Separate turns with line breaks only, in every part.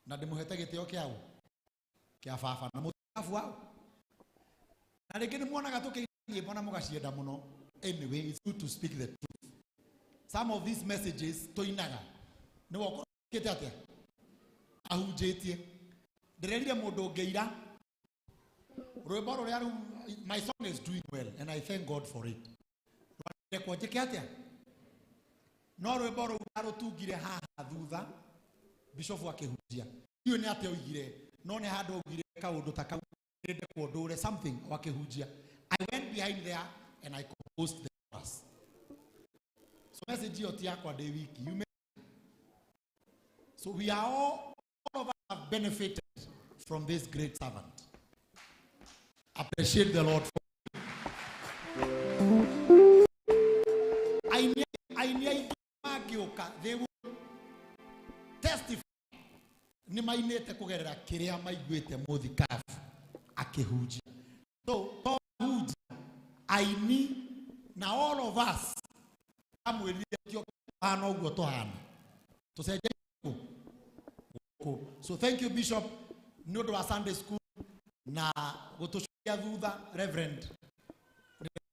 na ndimuhete gitio kiao kia baba na mutafu wao na rĩngĩ nĩ muonaga tũkĩnyĩmbo na mũgacienda mũno. Anyway, it's good to speak the truth. Some of these messages toinaga nĩ woko kĩte atĩa ahunjĩtie ndĩrerire mũndũ ngĩira rwĩmbo rũrĩa my song is doing well and I thank God for it. Rwandĩkwo njĩke atĩa no rwĩmbo rũu rũtungire haha thutha Bishop akĩhunjia hiyo nĩ atĩa oigire no nĩ handũ oigire kaũndũ ta kau ndĩrendekwo ndũre something wakĩhunjia. I went behind there and I composed the verse. So message hiyo ti yakwa ndĩ wiki. So we are all of us have benefited from this great servant. Appreciate the Lord for I need magioka. They will testify. Ni mainete kugerera kiria maiguite muthikafu akihunjia. So huji I need now all of us amwelio hana uguo tohana. Tuseje so thank you Bishop nyodo wa Sunday school na gutoshukia thutha Reverend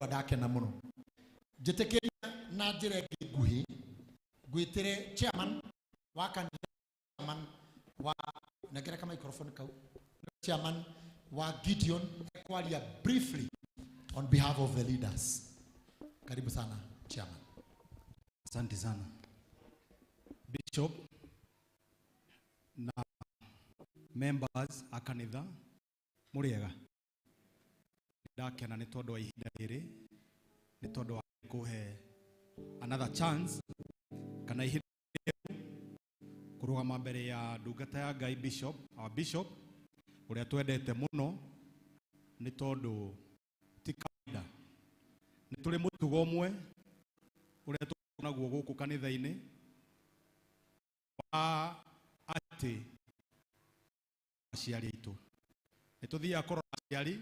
wadake na muno. Jetekeria na njire nguhi gwitire chairman wa kanitha chairman wa nagera kama microphone kau chairman wa Gideon ekwaria briefly on behalf of the leaders. Karibu sana chairman.
Asante sana Bishop na members akanitha muriega ndakena ni tondu wa ihinda riri ni tondu wa kuhe another chance kana ihinda kurugama mbere ya ndungata ya Ngai Bishop our Bishop uria twendete muno ni tondu ti kawaida ni tuli mutugo umwe uria tunaguo guku kanitha-ini wa ati aciari itu nituthia korora aciari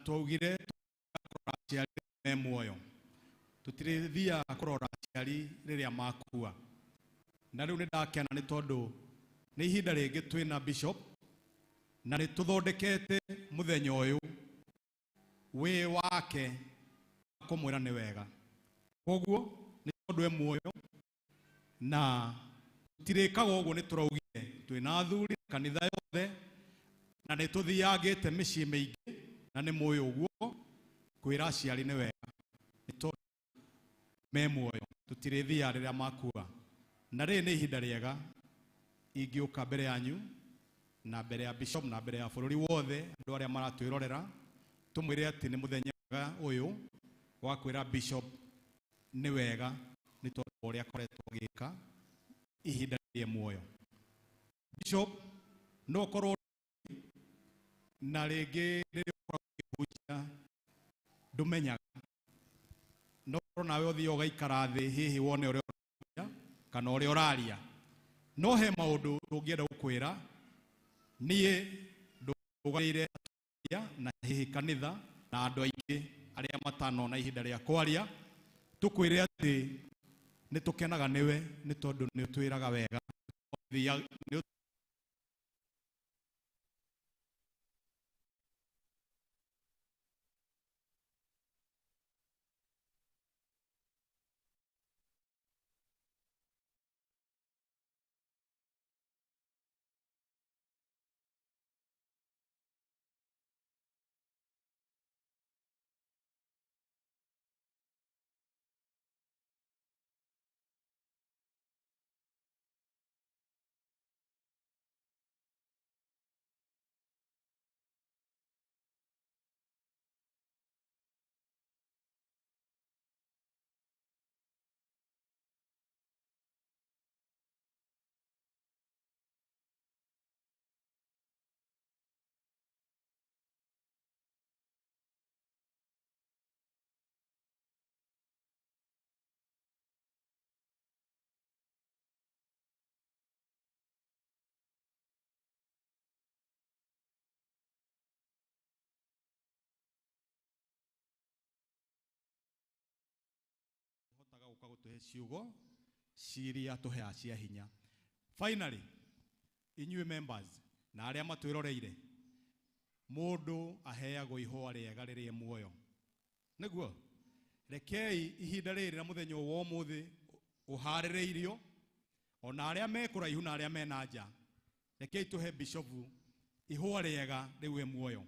twaugire korora aciari me muoyo tutirithia korora aciari riria makua na riu nindakena ni tondu ni ihinda ringi twina Bishop na ni tuthondekete muthenya uyu we wake kumwira ni wega koguo ni tondu e muoyo na tirikaga uguo ni turaugire twina athuri kanitha yothe na ni tuthiangite micii mingi na ni muoyo uguo kwira aciari ni wega ni tondu me muoyo tutirithia riria makua na rĩ ni ihinda riega ingiuka mbere yanyu na mbere ya Bishop na mbere ya bururi wothe andu aria maratwirorera tumwire ati ni muthenya uyu wa kwira Bishop ni wega ni tondu uria akoretwo agika ihinda rĩa muoyo. Bishop no korwo na rĩngĩ rĩrĩa ũkũhunjia ndũmenyaga no korwo nawe ũthiĩ ũgaikara thĩ hihi wone ũrĩa ũrahunjia kana ũrĩa ũraria no he maũndũ tũngĩenda gũkwĩra niĩ ndũgaĩire na hihi kanitha na andũ aingĩ arĩa matanona ihinda rĩa kwaria tũkwĩre atĩ nĩ tũkenaga nĩwe nĩ tondũ nĩ ũtwĩraga wega gutuhe ciugo ciria tuhe cia hinya. Finally inyuĩ members na arĩa matwĩroreire mũndũ aheagwo ihũa rĩega rĩrĩ muoyo nĩguo rekei ihinda rĩrĩ na mũthenya wa ũmũthĩ ũharĩrĩirio ona arĩa mekũraihu na arĩa mena nja rekei tũhe bishop ihũa rĩega rĩu muoyo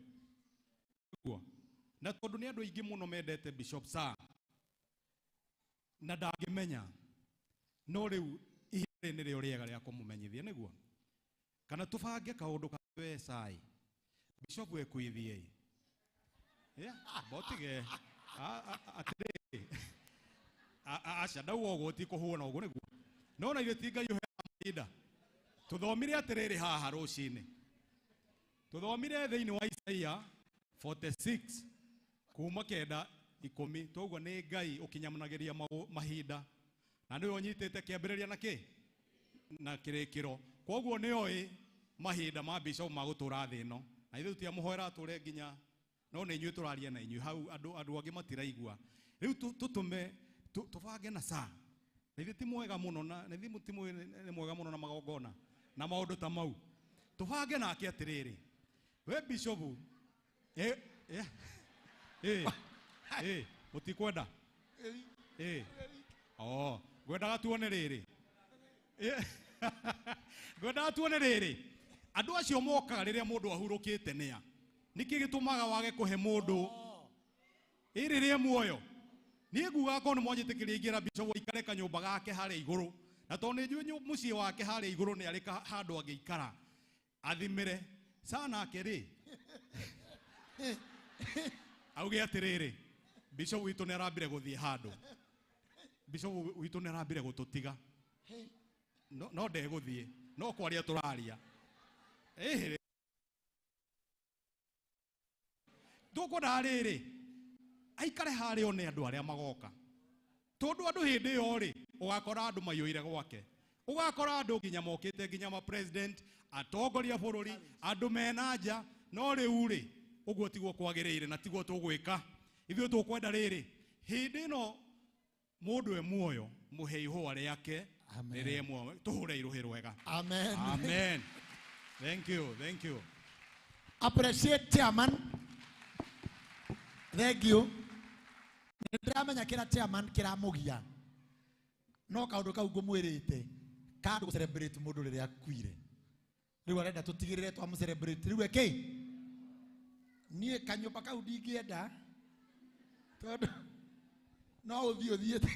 nĩguo na tondũ nĩ andũ aingĩ mũno mendete bishop Sir na ndangĩmenya no rĩu ihinda rĩrĩ nĩrĩo rĩega rĩa kũmũmenyithia nĩguo kana tũbange kaũndũ kawe sai bishop ekwithie botige atĩrĩ aca ndauga ũguo ti kũhũna ũguo nĩguo no na ithe ti Ngai ũheaga mahinda tũthomire atĩrĩrĩ haha rũcinĩ tũthomire thĩinĩ wa Isaia 46 kuma 9:10 toguo nĩ Ngai ũkinyanagĩria mahinda na nĩwe ũnyitĩte kĩambĩrĩria na kĩ na kĩrĩkĩro koguo nĩoĩ mahinda ma bishop ma gũtũra thĩ ĩno na ithuĩ tũtiamũhoera atũre nginya no nĩ inyuĩ tũraria na inyuĩ hau andũ angĩ matiraigua rĩu tũtũme tũbange na Sir na ithuĩ ti mwega mũno na ithuĩ ti mwega mũno na magongona na maũndũ ta mau tũbange nake atĩrĩrĩ we bishop mũtikwenda ngwendaga tuone rĩrĩ ngwendaga tuone rĩrĩ andũ acio mokaga rĩrĩa mũndũ ahurũkĩte nĩa nĩkĩ gĩtũmaga wage kũhe mũndũ rĩrĩ muoyo niĩ nguga akorwo nĩ mwanjĩtĩkĩria ingĩra bishop aikare kanyũmba gake harĩa igũrũ na tondũ nĩ njũĩ mũciĩ wake harĩa igũrũ nĩ arĩ handũ angĩikara athimĩre sana rĩ auge atĩrĩrĩ bishop witũ nĩ arambire gũthiĩ handũ bishop witũ nĩ arambire gũtũtiga no ndegũthiĩ no kwaria tũraria tũkwenda rĩrĩ aikare harĩa one andũ arĩa magoka tondũ andũ hĩndĩ ĩyo rĩ ũgakora andũ maiyũire gwake ũgakora andũ nginya mokĩte nginya ma president atongoria bũrũri andũ mena nja no rĩu rĩ ũguo tiguo kwagĩrĩire na tiguo tũgwĩka ithuĩ tũkwenda rĩrĩ hĩndĩ ĩno mũndũ muoyo mũhe ihũa rĩake rĩrĩ muoyo tũhũre irũhĩ rwega
Amen.
Amen. Thank you.
Appreciate chairman. Thank you. Ndĩramenya kĩra chairman kĩramũgia no kaũndũ kau ngũmwĩrĩte kandu gũ celebrate mũndũ rĩrĩa akuire rĩu arenda tũtigĩrĩre twa celebrate rĩu niĩ kanyũmba kau ndingĩenda tondũ no ũthiĩte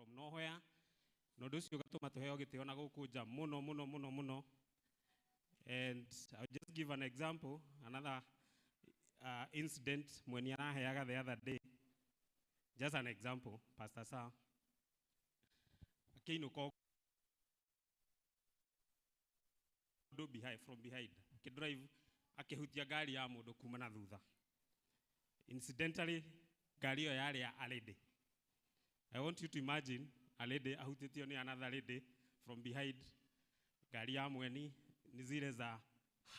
from nowhere no nducio gatuma tuheo gitio na gukunja muno and I'll just give an example another incident when yaraheaga the other day just an example Pastor Sir akiinuka do from behind kidrive akihutia gari ya mundu kuma na thutha incidentally gari yo yari ya already. I want you to imagine a lady ahutitio ni another lady from behind gari ya mweni ni zile za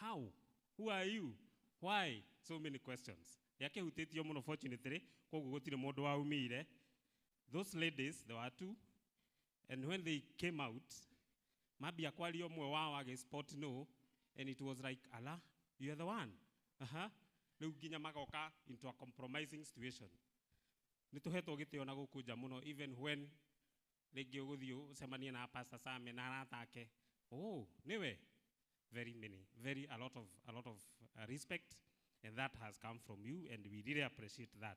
how, who are you, why, so many questions. Yake hutitio muno fortunately, koguo gutire mundu waumire. Those ladies, there were two, and when they came out, mabia kwali omwe wao age spot no, and it was like, Allah, you are the one. Riu ginya magoka into a compromising situation. Nituhetwo gitio na gukuja muno, even when rĩngĩ ũgũthiĩ ũcemanie na Pastor Sam na arata ake. Oh, niwe. A lot of respect, and that has come from you, and we really appreciate that.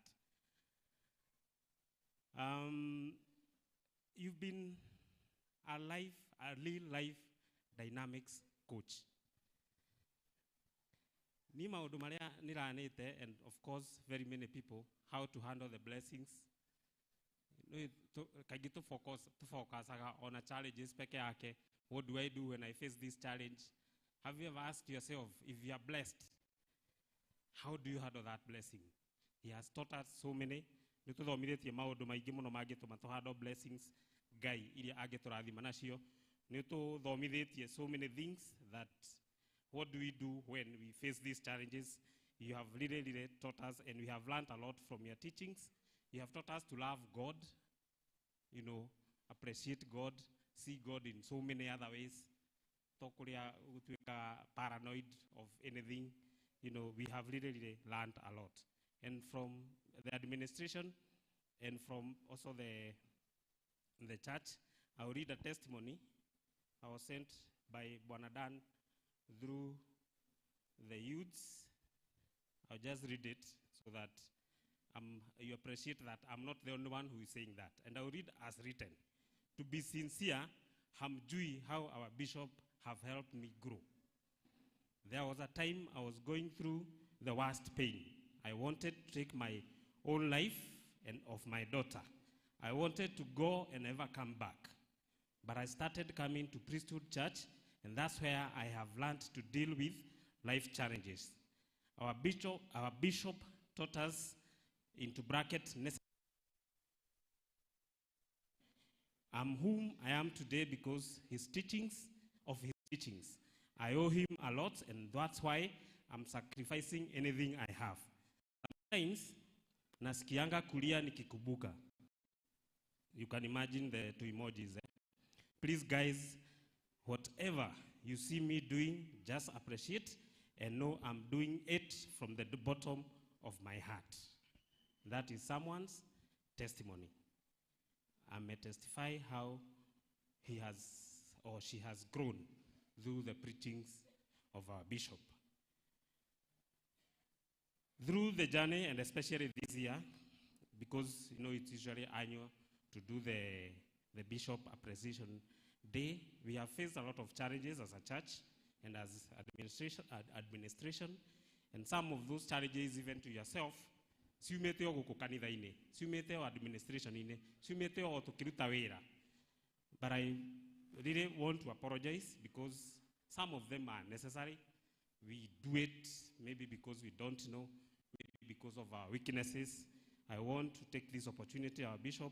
You've been a real life dynamics coach. Ni maundu maria niranite, and of course very many people, how to handle the blessings. Kaigi to focus on a challenges peke yake. What do I do when I face this challenge? Have you ever asked yourself, if you are blessed, how do you handle that blessing? He has taught us so many. Nituthomithitie maundu maingi muno mangituma handle blessings Ngai iria agiturathima nacio. Nituthomithitie so many things that what do we do when we face these challenges? You have really taught us, and we have learned a lot from your teachings. You have taught us to love God, appreciate God, see God in so many other ways. Tokuria utuika paranoid of anything. We have really learned a lot. And from the administration and from also the church, I will read a testimony. I was sent by Buanadan through the youths. I'll just read it so that you appreciate that I'm not the only one who is saying that. And I'll read as written. To be sincere, hamjui how our bishop have helped me grow. There was a time I was going through the worst pain. I wanted to take my own life and of my daughter. I wanted to go and never come back. But I started coming to Priesthood Church, and that's where I have learned to deal with life challenges. Our bishop taught us, into bracket, I'm whom I am today because of his teachings. I owe him a lot, and that's why I'm sacrificing anything I have. Sometimes, nasikianga kulia nikikubuka. You can imagine the two emojis. Please, guys, whatever you see me doing, just appreciate and know I'm doing it from the bottom of my heart. That is someone's testimony. I may testify how he has or she has grown through the preachings of our bishop. Through the journey, and especially this year, because it's usually annual to do the Bishop Appreciation Day, we have faced a lot of challenges as a church and as administration, and some of those challenges even to yourself. Siumeteo guku kanitha-ini, siumeteo administration-ini, siumeteo tukiruta wira. But I really want to apologize because some of them are necessary. We do it maybe because we don't know, maybe because of our weaknesses. I want to take this opportunity, our bishop,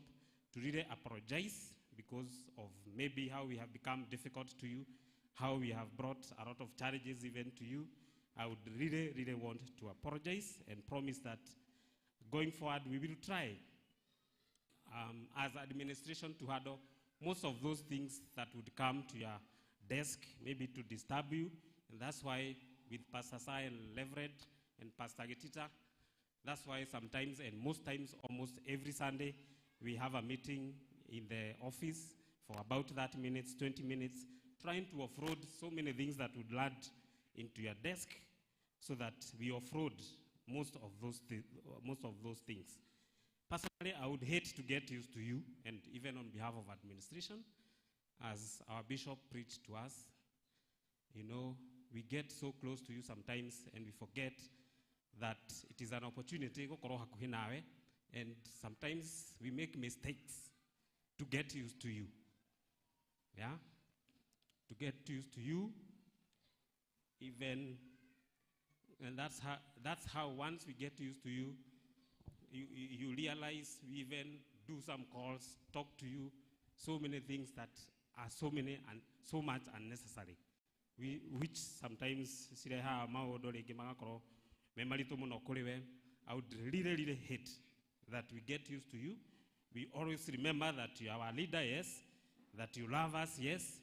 to really apologize because of maybe how we have become difficult to you, how we have brought a lot of challenges even to you. I would really want to apologize and promise that going forward we will try as administration to handle most of those things that would come to your desk, maybe to disturb you. And that's why with Pastor Sai Leverett and Pastor Getita, that's why sometimes and most times, almost every Sunday, we have a meeting in the office for about 30 minutes, 20 minutes, trying to offload so many things that would land into your desk so that we offload most of those things. Personally, I would hate to get used to you, and even on behalf of administration, as our bishop preached to us, we get so close to you sometimes and we forget that it is an opportunity, and sometimes we make mistakes to get used to you. Yeah? To get used to you, even, and that's how once we get used to you, you realize we even do some calls, talk to you, so many things that are so much unnecessary. which sometimes sireha maundu ringi magakorwo me maritu muno kuri we. I would really hate that we get used to you. We always remember that you are our leader, yes, that you love us, yes,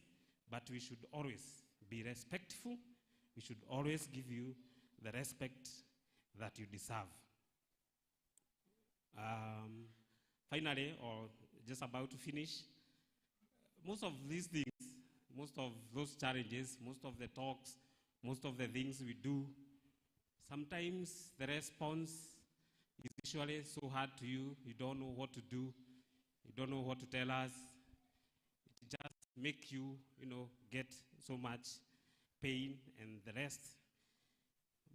but we should always be respectful. We should always give you the respect that you deserve. Finally, or just about to finish, most of these things, most of those challenges, most of the talks, most of the things we do, sometimes the response is usually so hard to you. You don't know what to do. You don't know what to tell us. It just make you, get so much pain and the rest.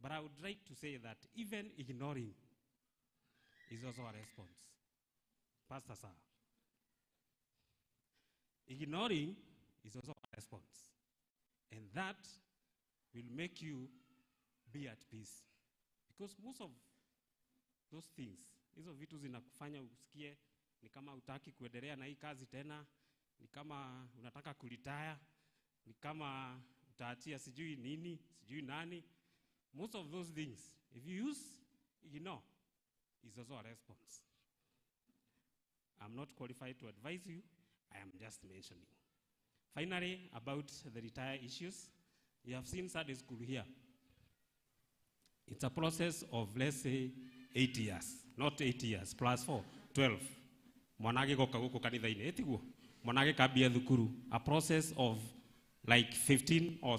But I would like to say that even ignoring is also a response. Pastor sir. Ignoring is also a response. And that will make you be at peace. Because most of those things, hizo vitu zinakufanya usikie ni kama hutaki kuendelea na hii kazi tena, ni kama unataka kuretire, ni kama utaachia sijui nini, sijui nani. Most of those things, if you ignore, is also a response. I'm not qualified to advise you. I am just mentioning. Finally, about the retire issues, you have seen Sunday school here. It's a process of, let's say, 8 years. Not 8 years, plus 4, 12. Mwanage goka guko kanitha ine etiguo. Mwanage kabia thukuru. A process of like 15 or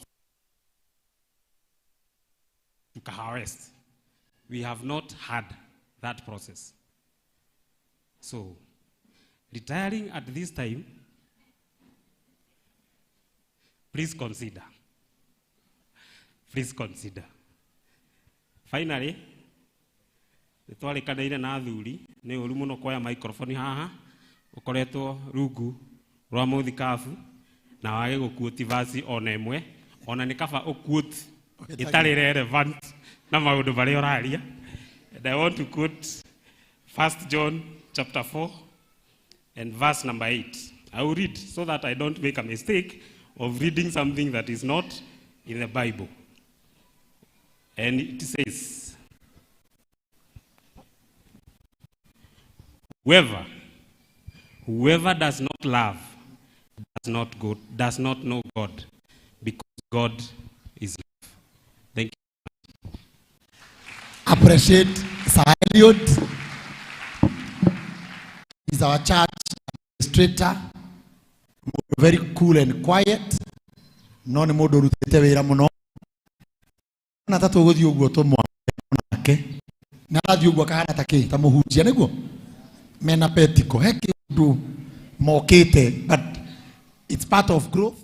to kahawa. We have not had that process. So, retiring at this time, please consider. Please consider. Finally, twale kanaire na thuri ni uru muno koya microphone haha ukoretwo rungu rwa muthikafu na wage gukuoti verse ona imwe ona ni kaba ukuoti itari relevant na maundu bari oraria. And I want to quote 1 John chapter 4 and verse number 8. I will read so that I don't make a mistake of reading something that is not in the Bible. And it says, whoever does not love does not know God, because God is love. Thank you.
Appreciate Sir Elliot. He's our church administrator. Very cool and quiet. None modo rutete wira muno. Na tatu guthi uguo tumwa nake. Na rathi uguo kahana take tamuhunjia niguo. Mena petiko heki ndu mokete, but it's part of growth.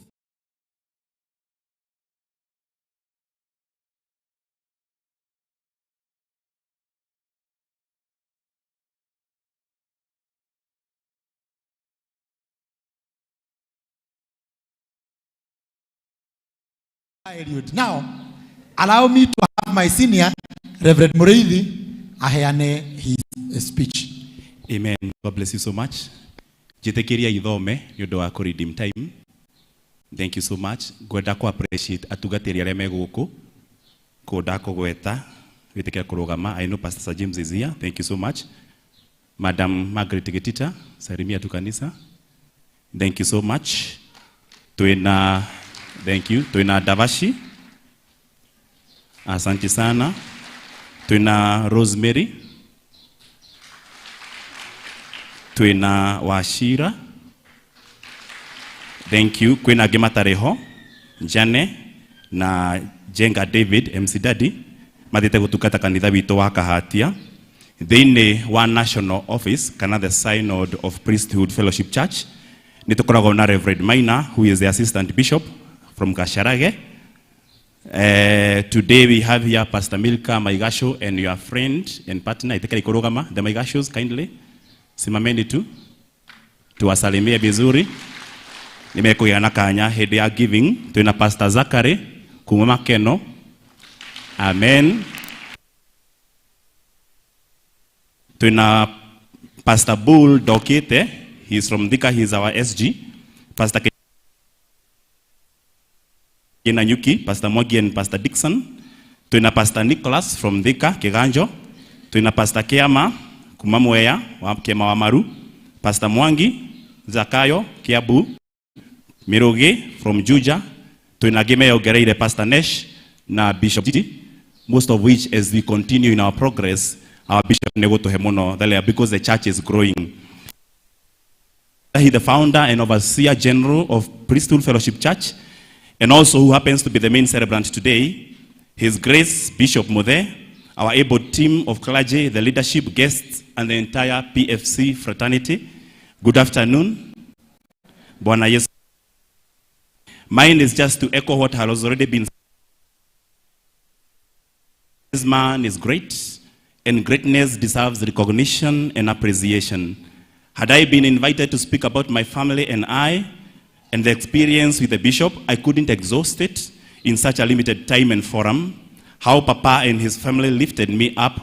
Now, allow me to have my senior, Reverend Mureithi, aheane his speech.
Amen. God bless you so much. Jitekeria ithome nyondo wa redeem time. Thank you so much. Gwenda ku appreciate atugatiri aria me guku. Koda kugweta witekera kurugama. I know Pastor James is here. Thank you so much. Madam Margaret Getita, salimia tu kanisa. Thank you so much. Thank you. Tuina Davashi. Asante sana. Tuina Rosemary. Tuina Washira. Thank you. Kwina Gematareho, Jane na Jenga David MC Daddy. Mathite gutukata kanitha witu wa Kahatia. Thini wa national office kana the synod of priesthood fellowship church. Nitukoragwo na Reverend Maina, who is the assistant bishop from Kasharage. Today we have here Pastor Milka Maigasho and your friend and partner Itekeri Korogama, the Maigashos, kindly simameni tu tuwasalimie vizuri. Nimekuiana kanya hedi ya giving. Tuina Pastor Zachary kumama Keno. Amen. Tuina Pastor Bull Dokite, he's from Dika, he's our SG. Pastor Nyuki, Pastor Mwangi and Pastor Dixon. Tuina Pastor Nicholas from Thika, Kiganjo. Tuina Pastor Kiama, Kumamwea, Kema Wamaru. Pastor Mwangi, Zakayo, Kiabu. Miroge from Juja. Tuina Gemeo Gereire, Pastor Nesh, na Bishop Gitahi. Most of which, as we continue in our progress, our Bishop Negoto Hemono, because the church is growing. He is the founder and overseer general of Priesthood Fellowship Church, and also who happens to be the main celebrant today. His Grace Bishop Mode, our able team of clergy, the leadership, guests, and the entire PFC fraternity. Good afternoon. Bwana Yesu. Mine is just to echo what has already been said. This man is great, and greatness deserves recognition and appreciation. Had I been invited to speak about my family and I, and the experience with the bishop, I couldn't exhaust it in such a limited time and forum. How Papa and his family lifted me up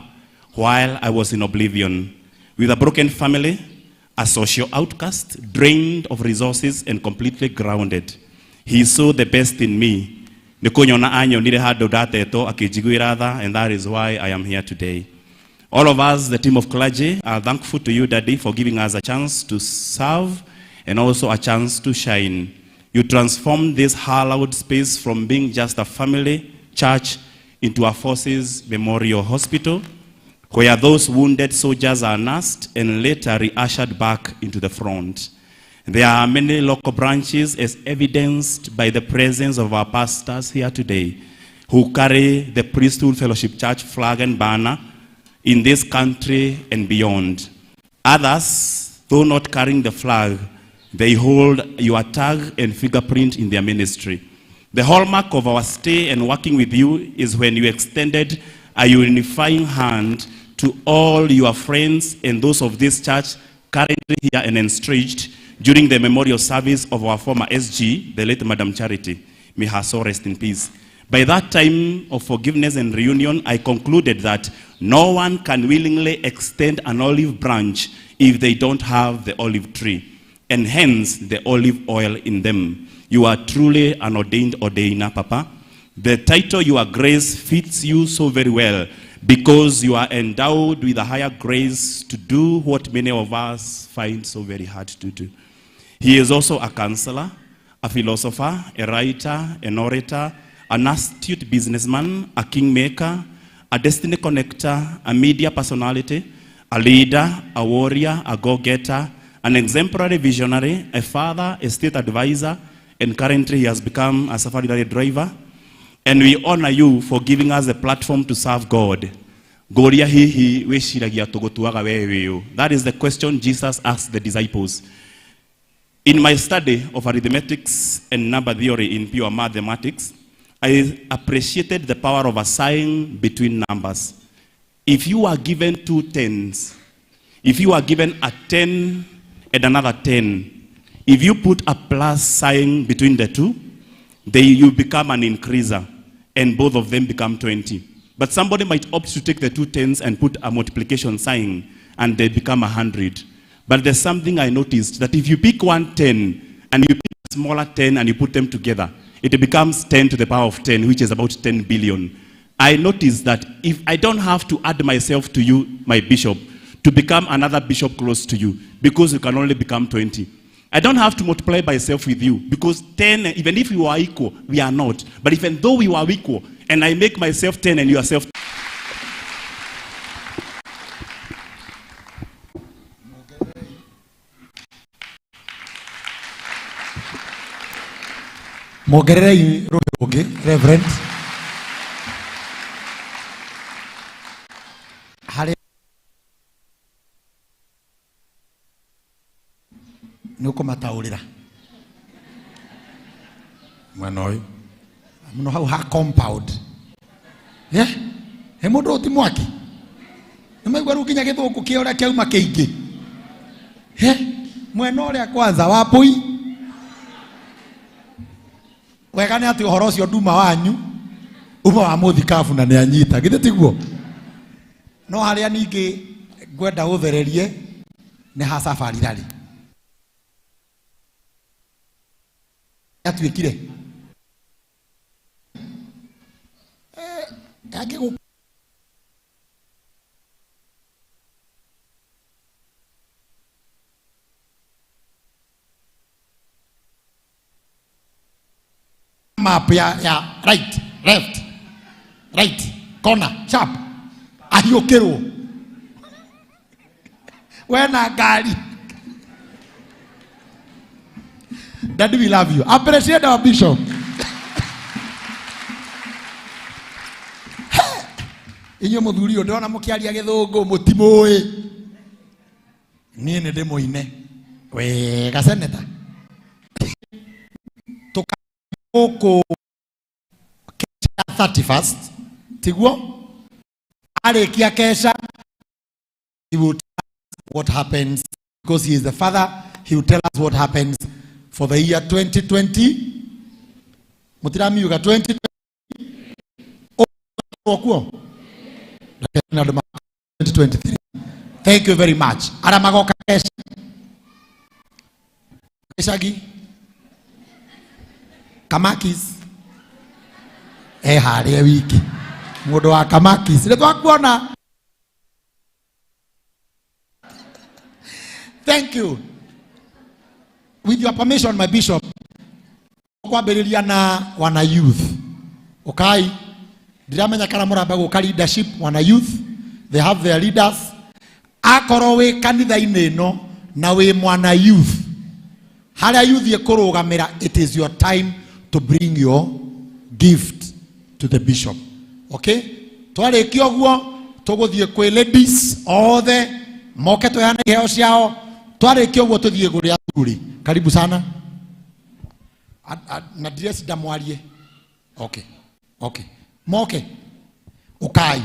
while I was in oblivion. With a broken family, a social outcast, drained of resources and completely grounded. He saw the best in me. And that is why I am here today. All of us, the team of clergy, are thankful to you, Daddy, for giving us a chance to serve and also a chance to shine. You transformed this hallowed space from being just a family church into a Forces Memorial Hospital, where those wounded soldiers are nursed and later re-ushered back into the front. There are many local branches, as evidenced by the presence of our pastors here today, who carry the Priesthood Fellowship Church flag and banner in this country and beyond. Others, though not carrying the flag, they hold your tag and fingerprint in their ministry. The hallmark of our stay and working with you is when you extended a unifying hand to all your friends and those of this church currently here and estranged during the memorial service of our former SG, the late Madam Charity. May her soul rest in peace. By that time of forgiveness and reunion, I concluded that no one can willingly extend an olive branch if they don't have the olive tree, and hence the olive oil in them. You are truly an ordained ordainer, Papa. The title, Your Grace, fits you so very well because you are endowed with a higher grace to do what many of us find so very hard to do. He is also a counselor, a philosopher, a writer, an orator, an astute businessman, a kingmaker, a destiny connector, a media personality, a leader, a warrior, a go-getter, an exemplary visionary, a father, a state advisor, and currently he has become a safari driver. And we honor you for giving us a platform to serve God. That is the question Jesus asked the disciples. In my study of arithmetics and number theory in pure mathematics, I appreciated the power of a sign between numbers. If you are given two tens, if you are given a 10 and another 10, if you put a plus sign between the two, you become an increaser, and both of them become 20. But somebody might opt to take the two tens and put a multiplication sign, and they become 100. But there's something I noticed, that if you pick one 10, and you pick a smaller 10, and you put them together, it becomes 10 to the power of 10, which is about 10 billion. I noticed that if I don't have to add myself to you, my bishop, to become another bishop close to you, because you can only become 20. I don't have to multiply myself with you, because 10, even if we are equal, we are not. But even though we are equal, and I make myself 10 and yourself 10.
Mogerei, okay, Reverend. Nuko mataurira. Mwanoi. Mno hau ha compound. Yeah? Hemodo ti mwaki. Nimegwa rukinya githuku kiora kiauma kiingi. Yeah? Mwena uria kwanza wapui. Wega ni ati uhoro ucio nduma wanyu. Uma wa muthikabu na ni anyita. Githe tiguo. No haria ningi ngwenda uthererie ni ha safari rali. Atuikire Yake map ya right, left, right, corner, sharp. Ayokero. When a gari. Daddy, we love you. Appreciate our bishop. Inyo muthuri o ndona mukiaria githungu mutimoe. Nie ne demo ine. We gaseneta. Tukoko 31st. Tiguo. Arekia kesha. He will tell us what happens because he is the father. He will tell us what happens for the year 2020. Mutirami yuga 2020. Oh, 2023. Thank you very much. Aramagoka kesha. Keshagi. Kamakis. Hali wiki. Mudo wa kamakis. Leto kuona. Thank you. With your permission, my bishop, kwa belilia na wana youth. Okay? Diramenya kana muramba go leadership wana youth. They have their leaders. Akorowe kanitha ineno na we mwana youth. Haria youth yekurugamira, it is your time to bring your gift to the bishop. Okay? Tware kioguo tuguthie kwe ladies all the moketo yana heo ciao. Tware kioguo tuthie guria thuri. Karibu sana. Na dress damwarie. Okay. Okay. Moke. Ukai.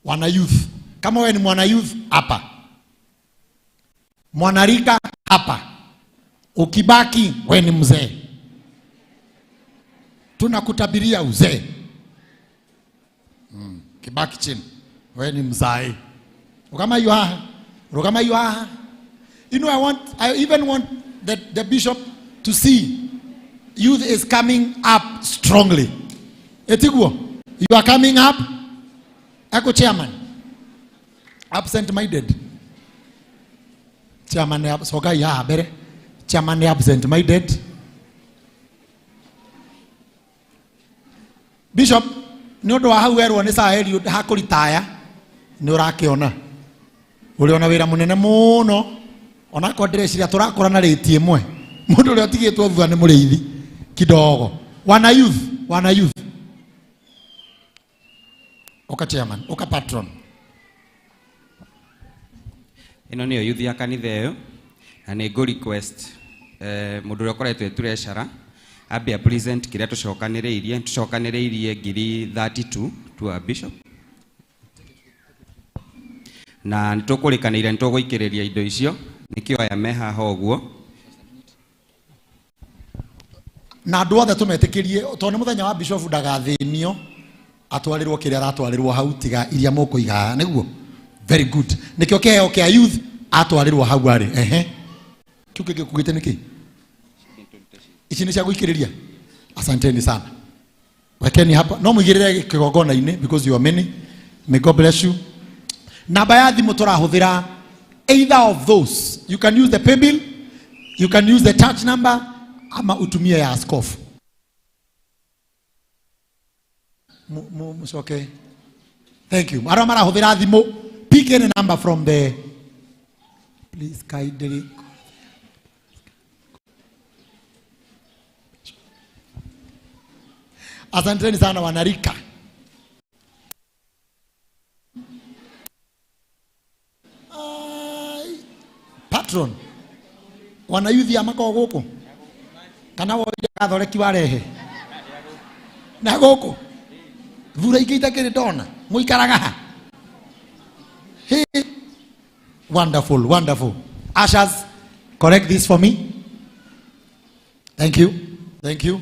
Wana youth. Kama wewe ni mwana youth hapa. Mwanarika hapa. Ukibaki wewe ni mzee. Tunakutabiria uzee. Kibaki chini. Wewe ni mzee. Ukama you are. You know, I even want the bishop to see youth is coming up strongly. Etiguo, you are coming up. Ako chairman. Absent-minded. Chairman soga ya bere. Chairman absent-minded. Bishop, nyodo wa hauerwo ni saa heri hakuritaya ni urakiona. Uliona wira munene muno. Ona kwa dress ya turakora na rate imwe. Mundu ule otigitwo thutha ni muriithi kidogo. Wana youth. Oka chairman, oka patron.
Ino niyo youth ya kanitha yo. Na ni go request mundu ule okoretwe treasurer abe present kiria tucokaniriirie ngiri 32 to a bishop. Na nitukurikaniire nituguikiriria indo icio nikio ya meha hoguo
na andu othe tumetikirie tondu muthenya wa bishop ndagathinio atwarirwo kiria aratwarirwo hau tiga iria mukuiga niguo. Very good. Nikio keheo kia youth atwarirwo hau ari kiuke gikugite niki ici ni cia guikiriria. Asanteni sana. Wekeni hapa no mwigirire kigongona ine because you are many. May God bless you. Namba ya thimu turahuthira either of those. You can use the pay bill, you can use the touch number, ama utumie ya askofu. Okay. Thank you. Mara huthira thimu, pick any number from the please kindly. Asanteni sana wanarika. Patron wana youth ya mako goko kana wo gathoreki warehe na goko thura ikiita kiri dona muikaraga. Hey, wonderful. Ushers, correct this for me. Thank you.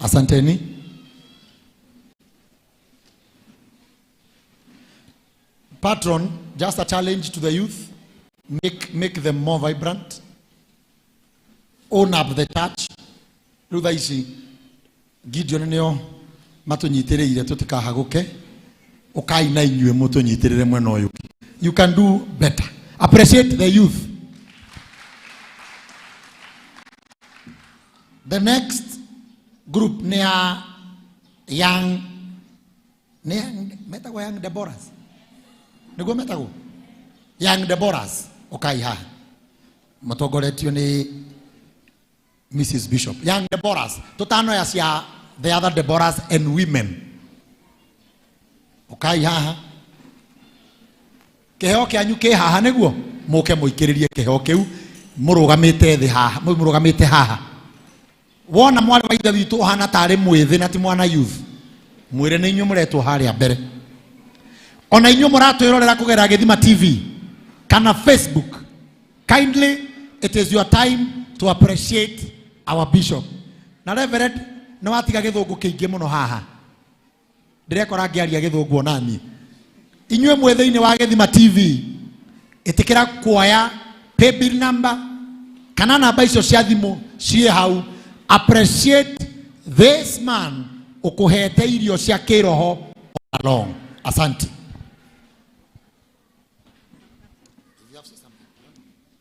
Asanteni. Patron, just a challenge to the youth. Make them more vibrant. Own up the church. Rutha ici Gideon nio matunyitireire tutikahaguke. Ukai na inyue mutunyitirire mwena uyu. You can do better. Appreciate the youth. The next group ne young metago young Deborahs. Nego metago young Deborahs. Ukai ha. Matogoretio ni Mrs. Bishop. Young Deborahs. Tutano ya the other Deborahs and women. Okay, haha. Keheo kianyu ke haha neguo. Muke muikiririe keheo kiu. Murugamite thi haha. Murugamite haha. Wona mwale wa ithe witu hana tare mwithi na ti mwana youth. Mwire ni inyu muretwo haria mbere. Ona inyu muratwirorera kugera Githima TV kana Facebook. Kindly, it is your time to appreciate our bishop. Na Reverend no atiga githungu kiingi muno haha. Direkora ngiaria githungu onani. Inywe mwe thiini wa Githima TV itikira kuoya pay bill number kana namba icio cia thimu cie hau. Appreciate this man ukuhete irio cia kiroho along. Asante.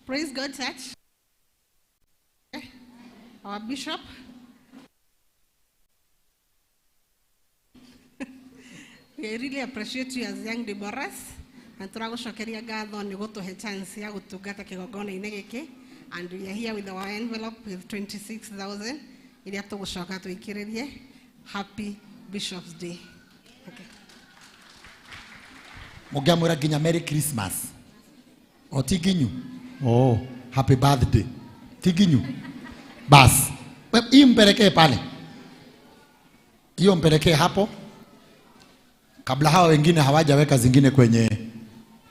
Praise God, church. Our bishop. We really appreciate you as young Deborahs. And turagucokeria ngatho ni gutuhe chance ya gutungata kigongona-ini giki. And we are here with our envelope with 26,000. Iria tugucoka twikiririe. Happy Bishop's Day. Okay.
Mugamura ginya Merry Christmas. O tiginyu. Oh, happy birthday. Tiginyu. Bas. Hii mpelekee pale. Hiyo mpelekee hapo. Kabla hawa wengine hawajaweka zingine kwenye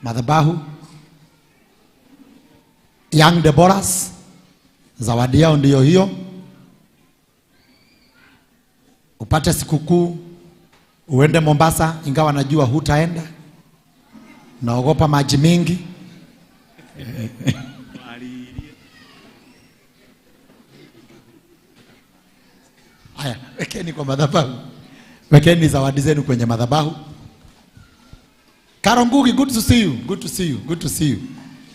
madhabahu. Young Deborahs, zawadi yao ndiyo hiyo. Upate sikukuu, uende Mombasa, ingawa najua hutaenda. Naogopa maji mingi. Haya, wekeni kwa madhabahu. Wekeni zawadi zenu kwenye madhabahu. Karongugi, good to see you. Good to see you. Good to see you.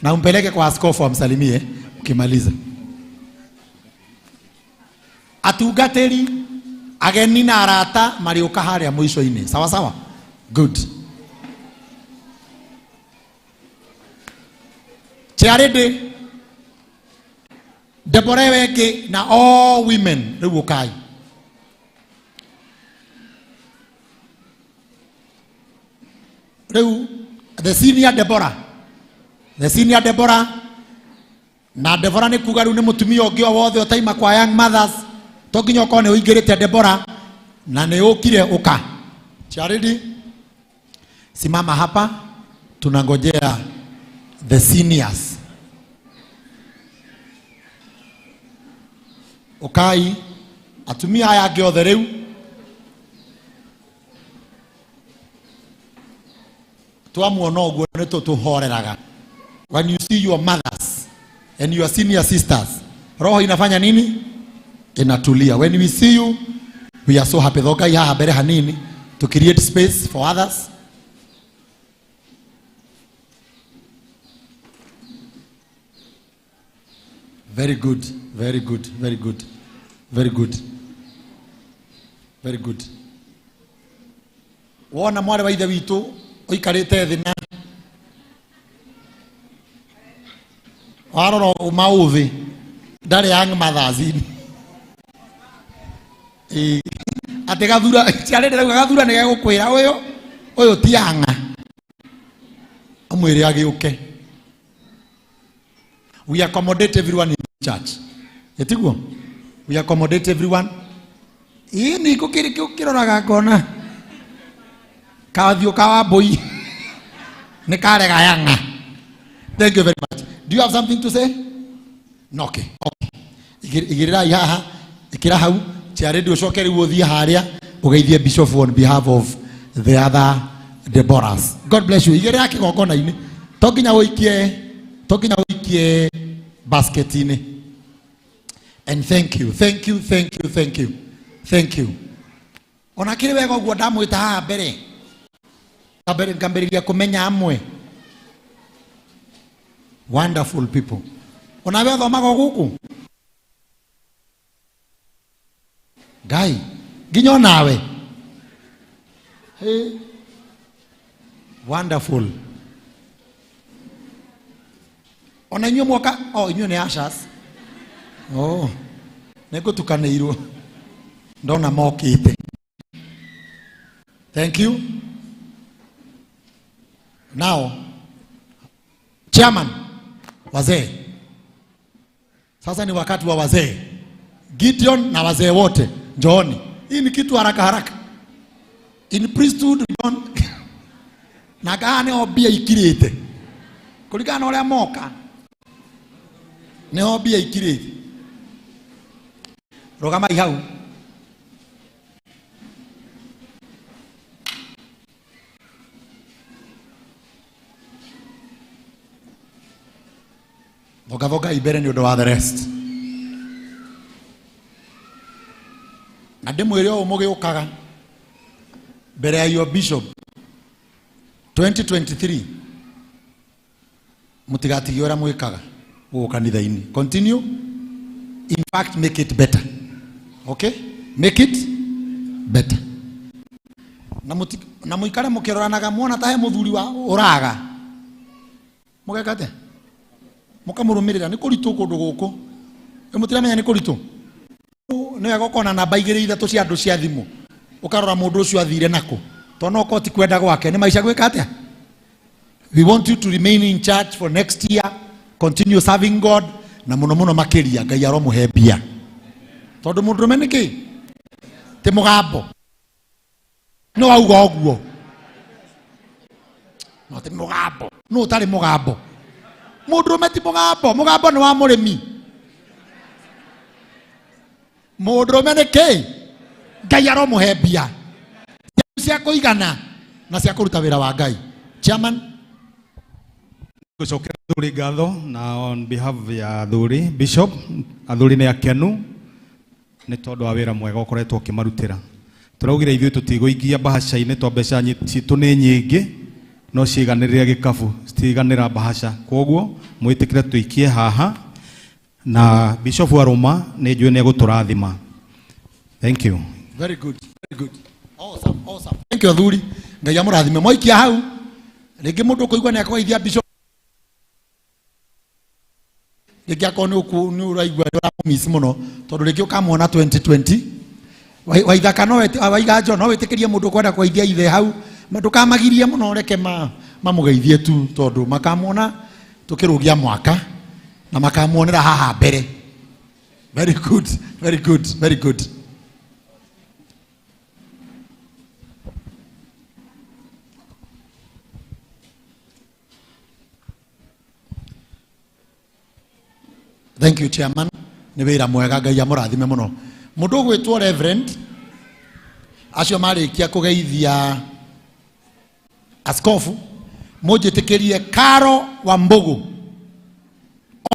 Na umpeleke kwa askofu amsalimie ukimaliza. Atugateri ageni na arata marioka haria mwisho-ini. Sawa sawa? Good. Charity Deborah weke na all women rukai. The senior Deborah na Deborah ni kugaru ni mutumia ungi wothe otaima kwa young mothers tokinyo kone uingirite Deborah na ni ukire uka. Charity, simama hapa, tunangojea the seniors. Ukai atumia haya giothe riu tuamuona uguo ni tutuhoreraga. When you see your mothers and your senior sisters, roho inafanya nini? Inatulia. When we see you, we are so happy. Thoka iha habere hanini to create space for others. Very good, very good, very good, very good, very good. Wona mwale wa ithe witu oikarite thi na warora umauthi ndari young mothers ati gathura ciarende rauga gathura ni gegukwira uyu ti anga amwire agiuke. We accommodate everyone in the church. Etiguo, we accommodate everyone. Ini kukiroraga kona kathio kawa boy ne kare ga yanga. Thank you very much. Do you have something to say? No, okay. Igirira yaha ikira hau chiaredi ucokeri wothie haria ugeithie bishop on behalf of the other Deborahs. God bless you. Igirira kigongona ini tokinya uikie basketini. And thank you. Ona kiri wega guo ndamwita haha mbere. Ngambiriria kumenya amwe. Wonderful people. Ona we thomaga guku. Gai, ginyo nawe. Hey. Wonderful. Ona inyo mwaka, inyo ni ashas. Neko tukaneiro. Ndona mokite. Thank you. Now, chairman, wazee. Sasa ni wakati wa wazee. Gideon na wazee wote, njooni. Hii ni kitu haraka. In priesthood, we don't... Nagane obia ikirite. Kuligana ole moka. Ne obia ikirite. Rogama ihau. Voga ibere ni odo wa the rest. Ademu ereo umuge ukaga. Bere ya your bishop. 2023. Mutigati yora mwekaga. Kanitha ini. Continue. In fact, make it better. Okay? Make it better. Na muikare mukiroranaga muona tahe muthuri wa uraga. Mugekate. Mukamurumirira ni kuritu kundu guku. Mutiramenya ni kuritu. Ni wega ukona namba igiri ithatu cia andu cia thimu. Ukarora mundu ucio athire nako. Tono koti kwenda gwake ni maisha gweka atia. We want you to remain in church for next year. Continue serving God. Na muno makiria Ngai aromuhembia. Tondu mundu meniki ti mugambo. No auga oguo. No ti mugambo. No tari mugambo. Mundu meti mugambo. Mugambo ni wa murimi. Mundu meniki Ngai aromuhembia. Cia kuigana na cia kuruta wira wa Ngai. Chairman,
gucokera thuri ngatho na on behalf ya thuri bishop athuri ni akenu ni tondu wa wira mwega ukoretwo ukimarutira. Turaugire ithuĩ tũtigũikia bahasha-inĩ to mbeca citũ nĩ nyingĩ no ciiganĩrĩre gĩkabu citiganĩra bahasha. Koguo mwĩtĩkĩre tũikie haha na bishop aroma nĩ njũĩ nĩ egũtũrathima. Thank you.
Very good. Awesome. Thank you athuri. Ngai amũrathime. Mwaikia hau. Rĩngĩ mũndũ kũigua nĩ akũgeithia bishop. Rĩngĩ akoni nĩ ũraigua ũramũmiss mũno tondũ rĩngĩ ũkamuona 2020. Waithaka no waiga no wĩtĩkĩrie mũndũ kwenda kũgeithia ithe hau. Ndũkamagirie mũno reke mamũgeithie tu tondũ makamuona tũkĩrũgia mwaka na makamuonera haha mbere. Very good. Thank you, Chairman. Ni wira mwega Ngai amũrathime mũno. Mũndũ ũgwĩtwo Reverend acio marĩkia kũgeithia askofu mũnjĩtĩkĩrie Karo wa Mbogo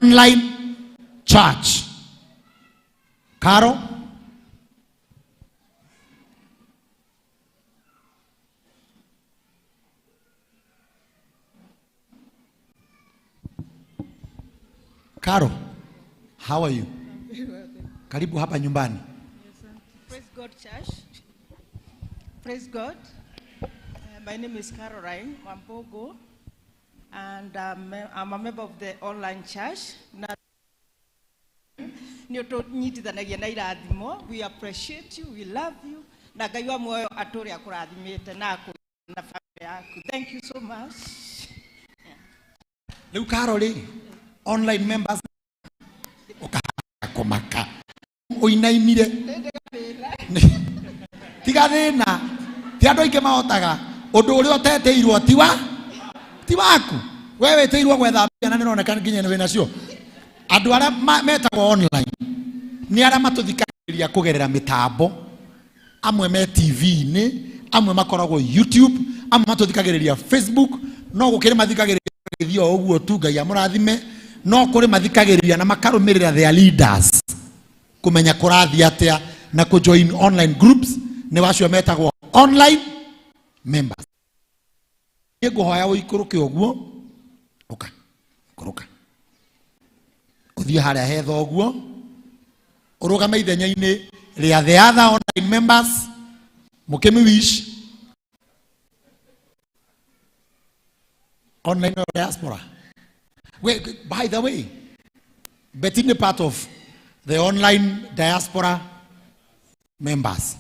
online church. Karo how are you? Karibu hapa nyumbani.
Praise God, church. Praise God. My name is Caroline Wambogo, and I'm a member of the online church. We appreciate you, we love you. Thank you so much.
Leu Caroline, online members. Komaka uinaimire tigathina ti andu aingi mahotaga undu uri oteteirwo ti waku we weteirwo gwetha mbia na nironekana nginya ni winacio andu aria metagwo online ni aria matuthikagiriria kugerera mitambo amwe me TV-ini amwe makoragwo YouTube amwe matuthikagiriria Facebook no gukire mathikagiriria magithio oguo tu Ngai amurathime no kuri mathikagiriria na makarumirira their leaders kumenya kurathi atia na ku join online groups ne wacio metagwo online members. Yeguhoya uikuruke oguo uka kuruka uthie haria hetha oguo urugame ithenya-ini ria the other online members mukemi wish online diaspora. Wait, by the way, Betty part of the online diaspora members.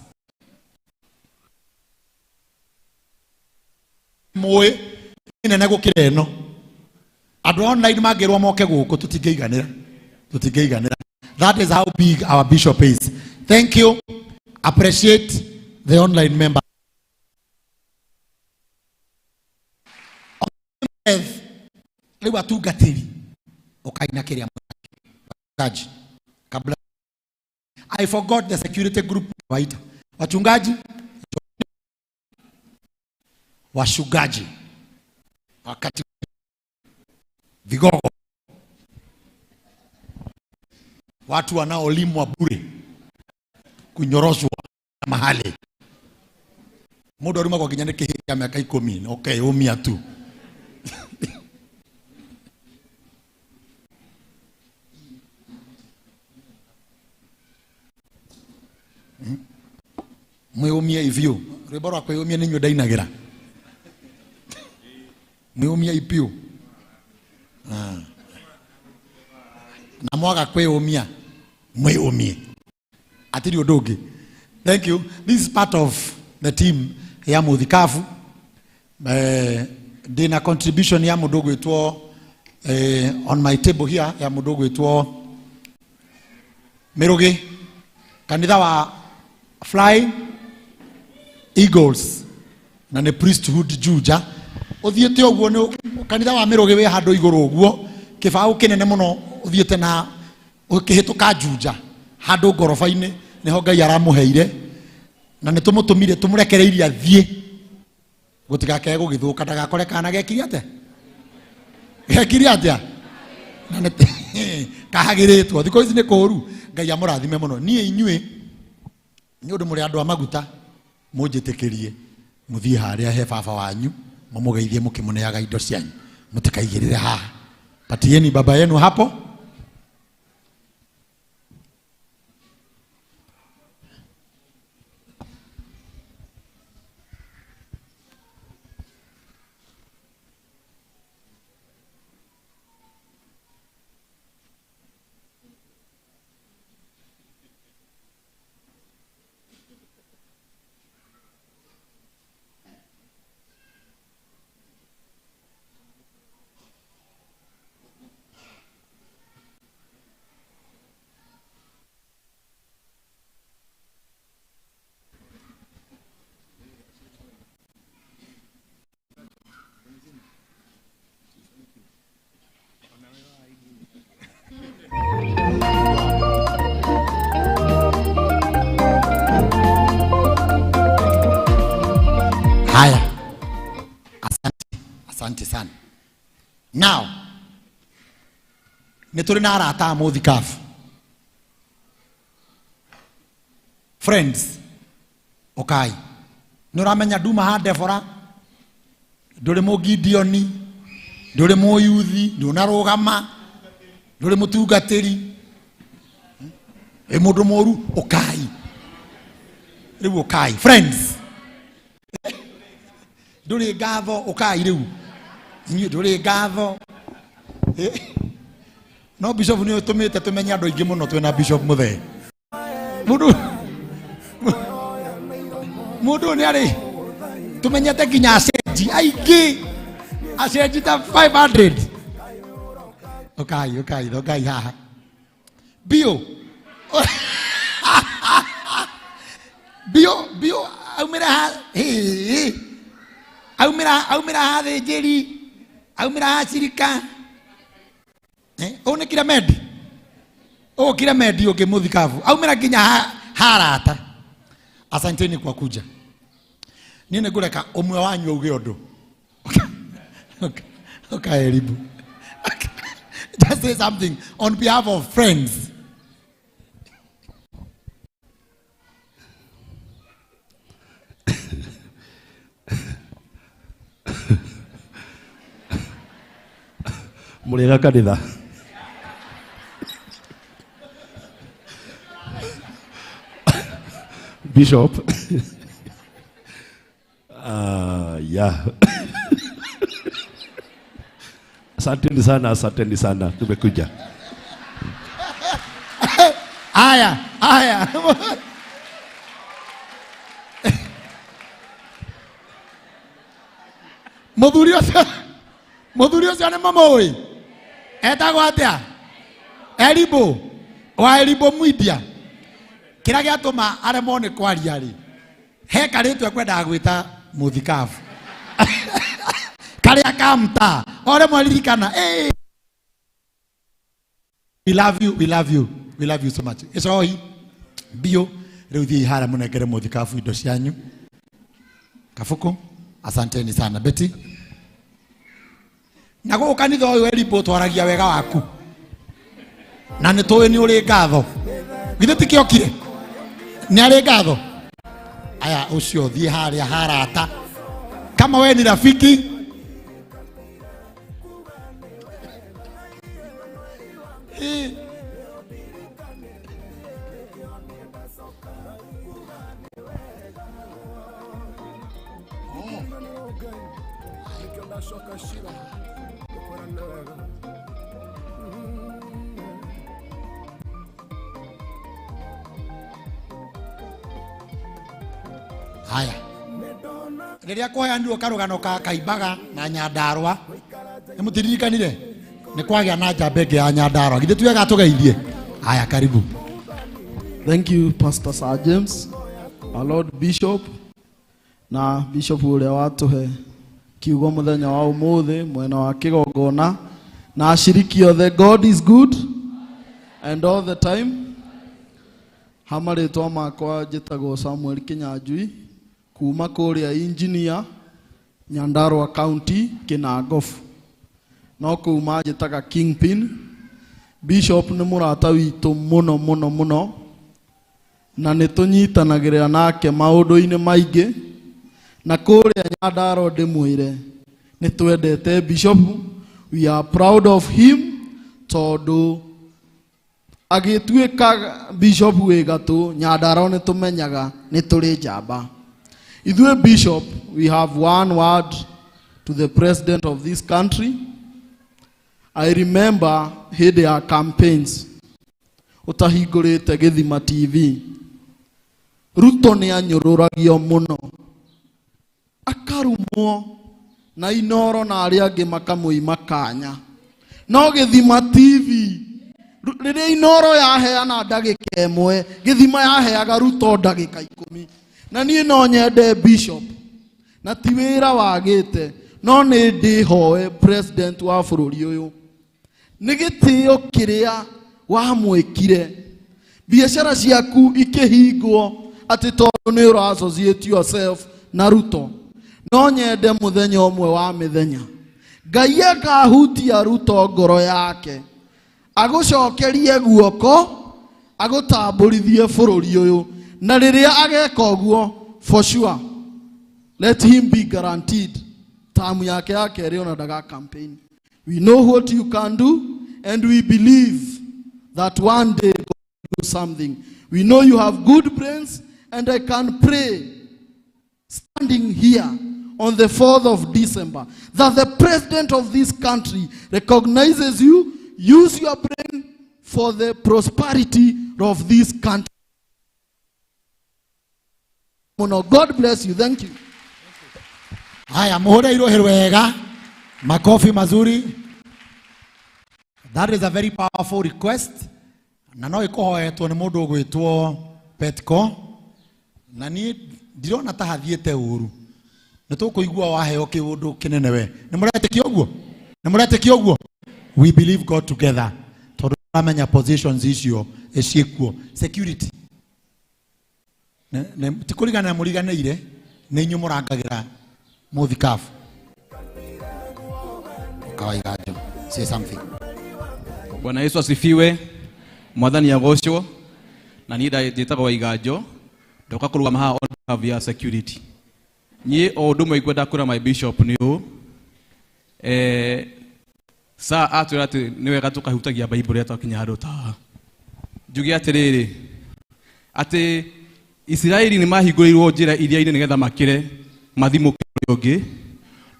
Moe ina nego kireno. Adu online magirwa moke guko tutigeiganira. That is how big our bishop is. Thank you. Appreciate the online member. Lewa tu gatiri okaina keria mchungaji kabla. I forgot the security group waita wachungaji washugaji wakati vigogo watu wanaolimwa bure kunyoroshwa mahali muda urima kwa kinyane kihiki ya miaka 10. Okay, umia tu. Mweumia ivyo rebora kwa umia ninyo dainagira mweumia ipio na mwaga kwa umia mweumie atiri odoge. Thank you. This is part of the team ya muthikafu dina contribution ya mudogo etwo on my table here ya mudogo etwo Meroge kanitha wa Flying Eagles na ne priesthood Juja uthiete oguo ni kanitha wa Meroge we hando iguru oguo kibao kinene muno uthiete na ukihituka Juja hando gorofa-ini niho Ngai aramuheire na ni tumutumire tumurekereirie athie gutigake gugithuka ndagakore kana gekiri atia na ne kahagiritwo thiko ici ni kuru Ngai amurathime muno nie inyue ni undu muri andu amaguta munjitikirie muthie haria he baba wanyu mumugeithie mukimuneaga indo cianyu mutikaigirire haha patieni baba yenu hapo. Haya, asante sana. Now neturi na arata muthikafu friends okay nuramenya duma ha Defora nduri mu Gideoni nduri mu yuthi ndunarugama nduri mutungatiri mundu moru okay riu okay friends nduri gatho okay riu inyu nduri gatho no bishop ni tumite tumenya andu ingi muno twina bishop muthe mundu ni ari tumenyete kinya acenji aingi acenji ta 500 okay haha bio aumira ha aumira ha thĩnjĩri aumira ha cirika one kira medi kira medi oke muthikafu aumira kinya harata. Asanteni kwa kuja. Nini ngureka umwe wanyu uge undu Okay, Ribu. Just say something on behalf of friends.
Muriga kanitha. Bishop. Yeah. Asanteni sana tumekuja.
Aya. Muthurio cio nĩ mamũĩ etagwo atĩa? Elibo wa Elibo Mwidia. Kĩrĩa gĩatũma aremwo nĩ kwaria rĩ, he karĩtwa kwendaga gwĩta mũthikabu karĩa kamta ore mwaririkana. We love you so much. Icoi bio rĩu thiĩ hara mũnengere mũthikabu indo cianyu. Kafuko, asanteni sana Betty. Na gũkũ kanitha ũyũ Elibo twaragia wega waku na nĩ tũĩ nĩ ũrĩ ngatho. Githĩ ti kĩokire nĩ arĩ ngatho. Aya ucio thiĩ harĩa harata kama wewe ni rafiki. Haya. Rĩrĩa kũheanirwo karũgano ka Kaimbaga na Nyandarua nĩ mũtiririkanire nĩ kwagĩa na njamba ĩngĩ ya Nyandarua. Githĩ tuwe gatũgeithie. Haya, karibu.
Thank you Pastor Sir James, our Lord Bishop na Bishop ũrĩa watuhe kiugo mũthenya wa ũmũthĩ mwena wa kĩgongona na ashiriki othe. God is good and all the time. Hamarĩtwa makwa njĩtagwo Samuel Kinyanjui kuma kũrĩa engineer Nyandarua County Kinangofu, no kuma njĩtaga Kingpin. Bishop nĩ mũrata witũ mũno na nĩ tũnyitanagĩrĩra nake maũndũ-inĩ maingĩ, na kũrĩa Nyandarua ndĩmwĩre nĩ twendete Bishop. We are proud of him tondũ agĩtuĩka Bishop wĩ gatũ Nyandarua nĩ tũmenyaga nĩ tũrĩ njamba. Ithuĩ Bishop, we have one word to the president of this country. I remember hĩndĩ ya campaigns ũtahingũrĩte Gĩthima TV, Ruto nĩ anyũrũragio mũno, akarumwo na Inoro na arĩa angĩ makamũima kanya. No Gĩthima TV rĩrĩa Inoro yaheana ndagĩka ĩmwe, Gĩthima yaheaga Ruto ndagĩka 10. Na niĩ no nyende Bishop, na ti wĩra wagĩte, no nĩ ndĩhoe president wa bũrũri ũyũ nĩ gĩtĩo kĩrĩa wamwĩkire, biacara ciaku ikĩhingwo atĩ tondũ nĩ ũra associate yourself na Ruto. No nyende mũthenya ũmwe wa mĩthenya Ngai akahutia Ruto ngoro yake, agũcokerie guoko, agũtambũrithie bũrũri ũyũ, na rĩrĩa ageka ũguo, for sure let him be guaranteed tamu yake kerĩ ona ndaga campaign. We know what you can do and we believe that one day God will do something. We know you have good brains, and I can pray standing here on the 4th of December that the president of this country recognizes you. Use your brain for the prosperity of this country. God bless you. Thank you.
Haya, muhore irohe wega. Makofi mazuri. That is a very powerful request. Na no ikohoetwo nĩ mũndũ ũgwĩtwo Petco. Na niĩ ndirona ta hathiĩte ũru. Nĩ tũkũigua waheo kĩũndũ kĩnene we. Nĩ mũretĩkia ũguo? Nĩ mũretĩkia ũguo? We believe God together. Tondũ turamenya positions icio iciekuo. Security. Tikũrigana na mũriganĩire nĩ inyuĩ mũrangagĩra mũthikabu. Kawaigajo, say something.
Bwana Yesu asifiwe. Mwathani agocwo. Na ni ndĩtagwo Waigajo. Ndoka kũrũgama haha on behalf ya security. Niĩ o ũndũ ũmwe ikwenda kwĩra my bishop nĩ ũũ. Saa atwĩra atĩ nĩ wega tũkahutagia Bible twakinya handũ ta haha. Njuge atĩrĩrĩ, atĩ Israeli nĩ mahingũrĩirwo njĩra iria-inĩ nĩgetha makĩre mathimũ kĩrĩa ũngĩ.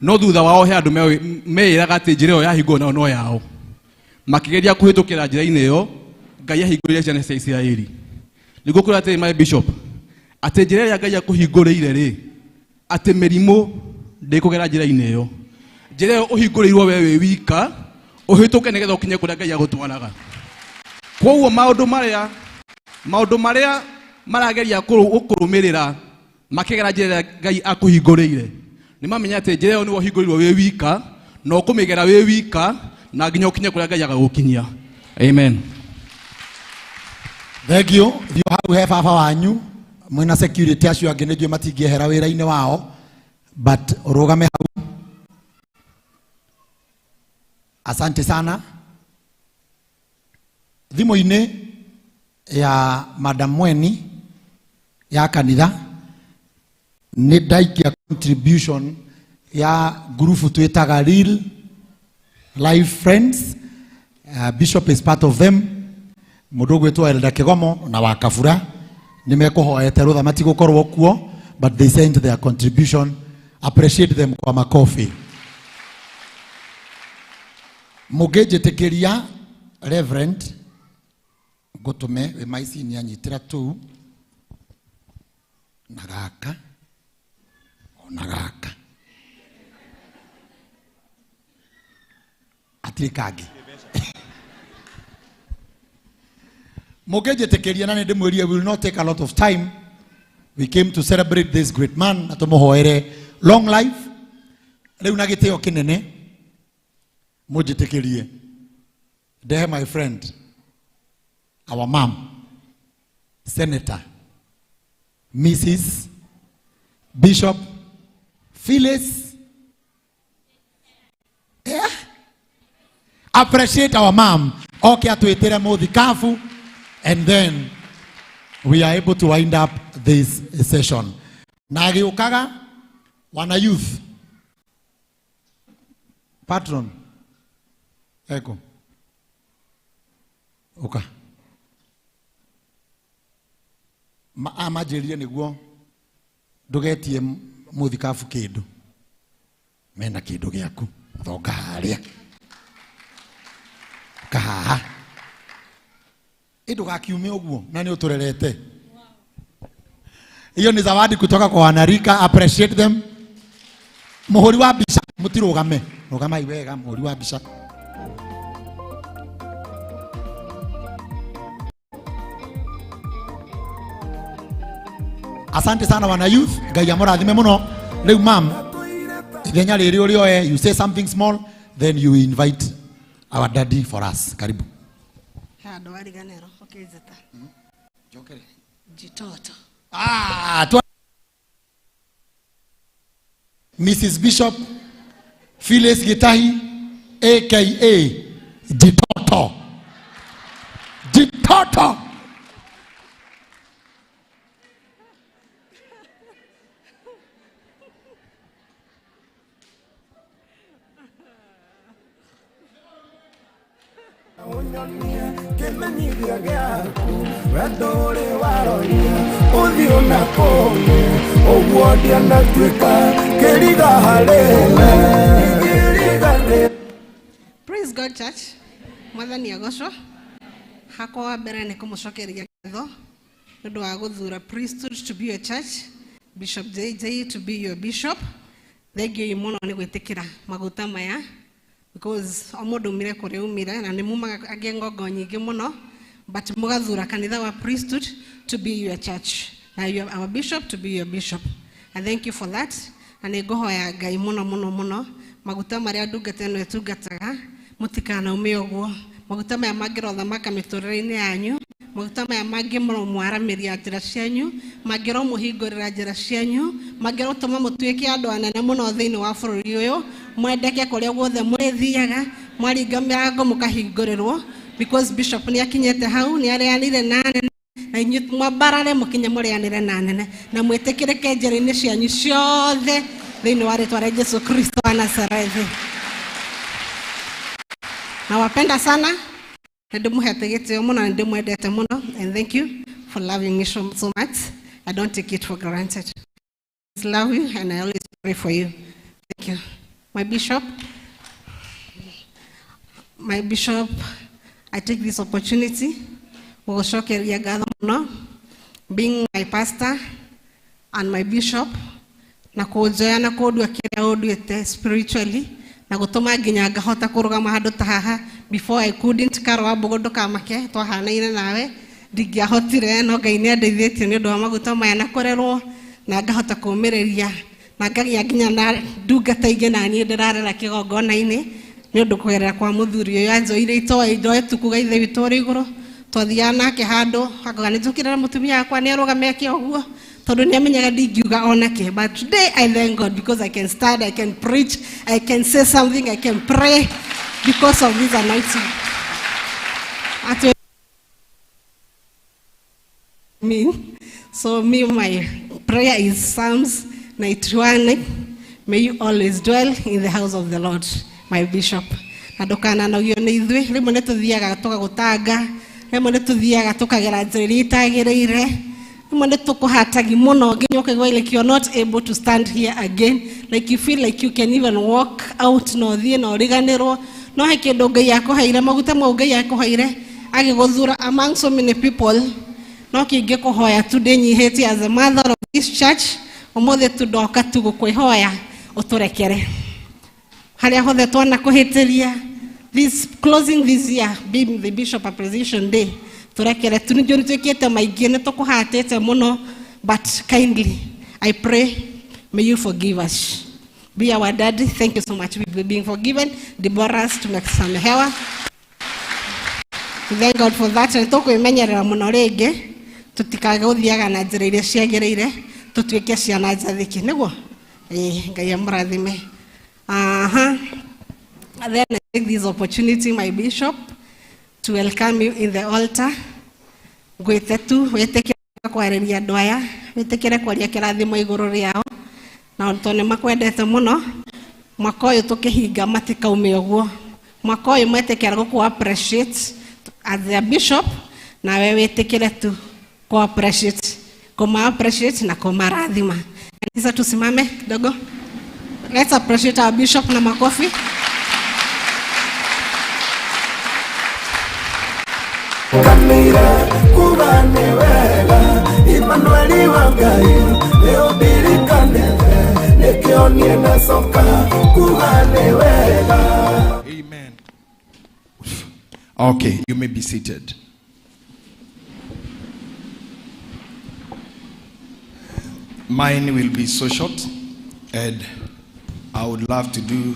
No thutha wao he andũ meĩraga atĩ njĩra ĩyo yahingũrwo nao no yao. Makĩgeria kũhĩtũkĩra njĩra-inĩ ĩyo, Ngai ahingũrĩire ciana cia Israeli. Nĩguo kwĩra atĩ my bishop, atĩ njĩra ĩrĩa Ngai akũhingũrĩire rĩ, atĩ mĩrimũ ndĩkũgera njĩra-inĩ ĩyo. Njĩra ĩyo ũhingũrĩirwo we wĩ wika, ũhĩtũke nĩgetha ũkinye kũrĩa Ngai agũtwaraga. Kwoguo maũndũ marĩa marageria kũrũmĩrĩra makĩgera njĩra Ngai akũhingũrĩire. Nĩ mamenya atĩ njĩra ĩyo nĩ ũhingũrĩirwo wĩ wika, na ũkũmĩgera wĩ wika, na nginya ũkinye kũrĩa Ngai agagũkinyia. Amen.
Thank you. You have baba wanyu mwina security acio angĩ nĩnjũĩ matingĩehera wĩra-inĩ wao, but ũrũgame hau. Asante sana. Thimũ-inĩ ya Madam Mweni ya kanitha nĩ ndaikia contribution ya group twĩtaga Real Life Friends. Bishop is part of them. Mũndũ gwĩtwo Elda Kĩgomo na Wakabura nĩ mekũhoete rũtha matigũkorwo kuo, but they sent their contribution. Appreciate them kwa makofi. Mũngĩnjĩtĩkĩria Reverend ngũtũme wĩ maici nĩ anyitĩra tũu na gaka ona gaka atirĩ kangĩ. Mũngĩnjĩtĩkĩria na nĩ ndĩmwĩrie, we will not take a lot of time. We came to celebrate this great man na tũmũhoere long life. Rĩu na gĩtĩo kĩnene mũnjĩtĩkĩrie ndehe my friend, our mom, Senator Mrs. Bishop Phyllis. Yeah. Appreciate our mom. Okay, atuĩtĩre mũthikabu, and then we are able to wind up this session. Na agĩũkaga wana youth patron eko uka amanjĩrie nĩguo ndũgetie mũthikabu kĩndũ, mena kĩndũ gĩaku thonga harĩa kahaha ndũgakiume ũguo na nĩ ũtũrerete. Hiyo ni zawadi kutoka kwa wanarika. Appreciate them. Mũhũri wa mbica mũtirũgame, rũgamai wega mũhũri wa mbica. Asante sana wana youth, Ngai amũrathime mũno. Rĩu mam, ithenya rĩrĩ ũrĩoe, you say something small, then you invite our daddy for us. Karibu.
Hado wariganero. Okay, zeta.
Jokere.
Jitoto.
Mrs. Bishop Phyllis Gitahi, aka Jitoto. Jitoto.
Praise God, church. Mwathani agocwo. Hakwa wa mbere nĩ kũmũcokeria ngatho nĩ ũndũ wa gũthura priesthood to be your church, Bishop JJ to be your bishop. Thank you mũno nĩ gwĩtĩkĩra maguta maya, because o mũndũ umire kũrĩa umire na nĩ mumaga angĩ ngongo nyingĩ mũno, but mũgathura kanitha wa priesthood to be your church. Now you are our bishop to be your bishop. I thank you for that. Na nĩ ngũhoya Ngai mũno mũno mũno maguta marĩa ndungata ĩno ĩtungataga mũtikana ume ũguo. Maguta maya mangĩrotha maka mĩtũrĩre-inĩ yanyu, maguta maya mangĩmwaramĩria njĩra cianyu, mangĩrwo mũhingũrĩra njĩra cianyu, mangĩrwo tũma mũtuĩke andũ anene mũno thĩinĩ wa bũrũri ũyũ, mwendeke kuria guothe murithiaga mwaringa mirango mukahingũrĩrwo because bishop ni akinyete hau ni areanire na nene na inyuĩ mwabarare mukinye mũrĩanĩre na nene na mwĩtĩkĩrĩke njĩra-inĩ cianyu ciothe thĩinĩ wa rĩtwa rĩa Yesu Kristo wa Nazarethi. Nawapenda sana na ndĩmũhete gĩtĩo mũno na ndĩmwendete mũno, and thank you for loving me so much. I don't take it for granted. I love you and I always pray for you. Thank you. My bishop, I take this opportunity being my pastor and my bishop na kujoya na kodwa kile odwete spiritually na gutuma nginya ngahota kurugama handu ta haha. Before I couldn't karwa bogodo kamake twahanaine nawe ndingĩahotire no Ngai nĩ andeithĩtie nĩ ũndũ wa maguta maya na kũrerwo na ngahota kũũmĩrĩria na ngagĩa nginya na ndungata ingĩ na niĩ ndĩrarera kĩgongona-inĩ nĩ ũndũ kũgerera kwa mũthuri ũyũ anjoire itoĩ ndoetuku gaithe witũ ũrĩ igũrũ twathiaga nake handũ akaga nĩ njũkĩrĩra mũtumia wakwa nĩ arũgameke ũguo tondũ nĩ amenyaga ndingiuga onake. But today I thank God because I can stand, I can preach, I can say something, I can pray because of this anointing. So my prayer is Psalms 91. May you always dwell in the house of the Lord, my bishop. Adokana na yone idwe rimo neto thiaga toka gutanga rimo neto thiaga tukagera njĩra itagĩrĩire rimo neto kuhatagi muno nginyoka gwa like you're not able to stand here again, like you feel like you can even walk out no thie no riganĩrwo no he kĩndũ Ngai akũheire maguta mau Ngai akũheire agĩgũthura among so many people no kĩngĩkũhoya tu ndĩnyihĩtie as a mother of this church ũmũthĩ tu ndoka tu gũkwĩhoya ũtũrekere harĩa hothe twana kũhĩtĩria this closing this year being the Bishop Appreciation Day tũrekere tu nĩnjũ nĩtwĩkĩte maingĩ nĩtũkũhatĩte mũno, but kindly I pray may you forgive us. Be our daddy. Thank you so much for being forgiven. Deborah tumesamehewa. Thank God for that. Nĩtũkwĩmenyerera mũno rĩngĩ tutikaga gũthiaga na njĩra iria ciagĩrĩire tũtuĩke ciana njathĩki nĩguo Ngai amũrathime. Then I take this opportunity, my bishop, to welcome you in the altar. Gwĩte tu wĩtĩkĩre kwarĩria andũ aya wĩtĩkĩre kwaria kĩrathimo igũrũ rĩao na tondũ nĩmakwendete mũno mwaka ũyũ tũkĩhinga matikaume ũguo mwaka ũyũ mwĩtĩkĩre gũkũ appreciate as a bishop na we wĩtĩkĩre tu ku appreciate kuma appreciate na kumarathima. Sasa tusimame kidogo. Let's appreciate our bishop na makofi.
Kamira kubane wega Emmanuel wangai leo birikane nekionie na soka kubane wega.
Amen. Okay, you may be seated. Mine will be so short, and I would love to do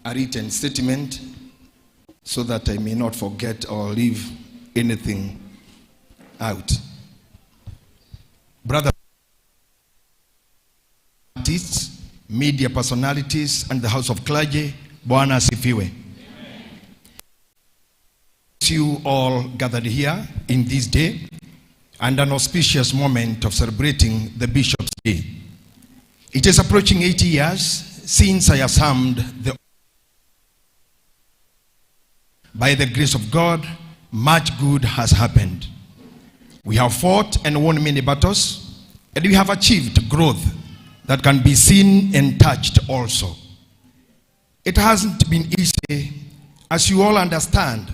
a written statement so that I may not forget or leave anything out. Brother, artists, media personalities, and the house of clergy, Bwana asifiwe. You all gathered here in this day and an auspicious moment of celebrating the Bishop's Day. It is approaching 80 years since I assumed the by the grace of God, much good has happened. We have fought and won many battles, and we have achieved growth that can be seen and touched also. It hasn't been easy, as you all understand,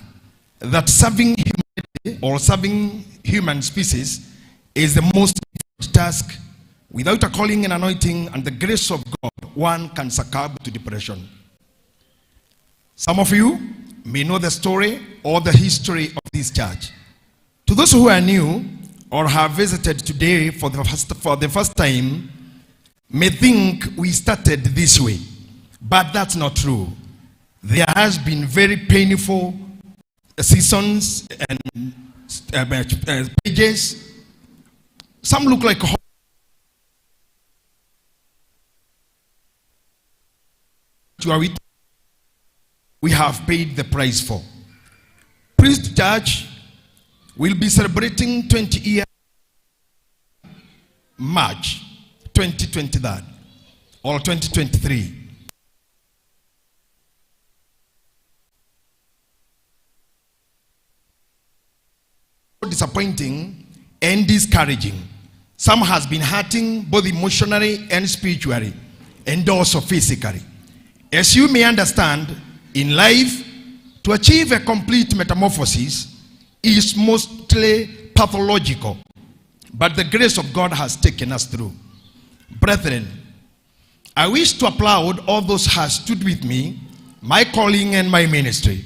that serving humanity or serving human species is the most difficult task. Without a calling and anointing and the grace of God, one can succumb to depression. Some of you may know the story or the history of this church. To those who are new or have visited today for the first time, may think we started this way, but that's not true. There has been very painful seasons and pages. Some look like
you are with, we have paid the price for. Priest Church will be celebrating 20 years March 2023 or 2023. Disappointing and discouraging. Some has been hurting both emotionally and spiritually, and also physically. As you may understand, in life, to achieve a complete metamorphosis is mostly pathological, but the grace of God has taken us through. Brethren, I wish to applaud all those who have stood with me, my calling and my ministry.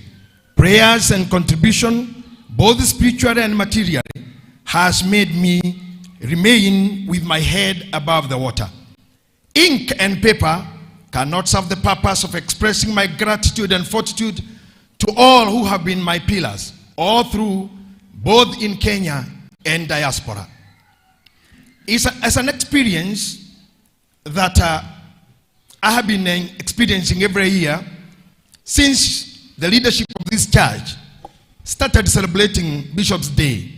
Prayers and contribution, both spiritually and materially, has made me remain with my head above the water. Ink and paper cannot serve the purpose of expressing my gratitude and fortitude to all who have been my pillars, all through, both in Kenya and diaspora. As an experience that I have been experiencing every year since the leadership of this church started celebrating Bishop's Day,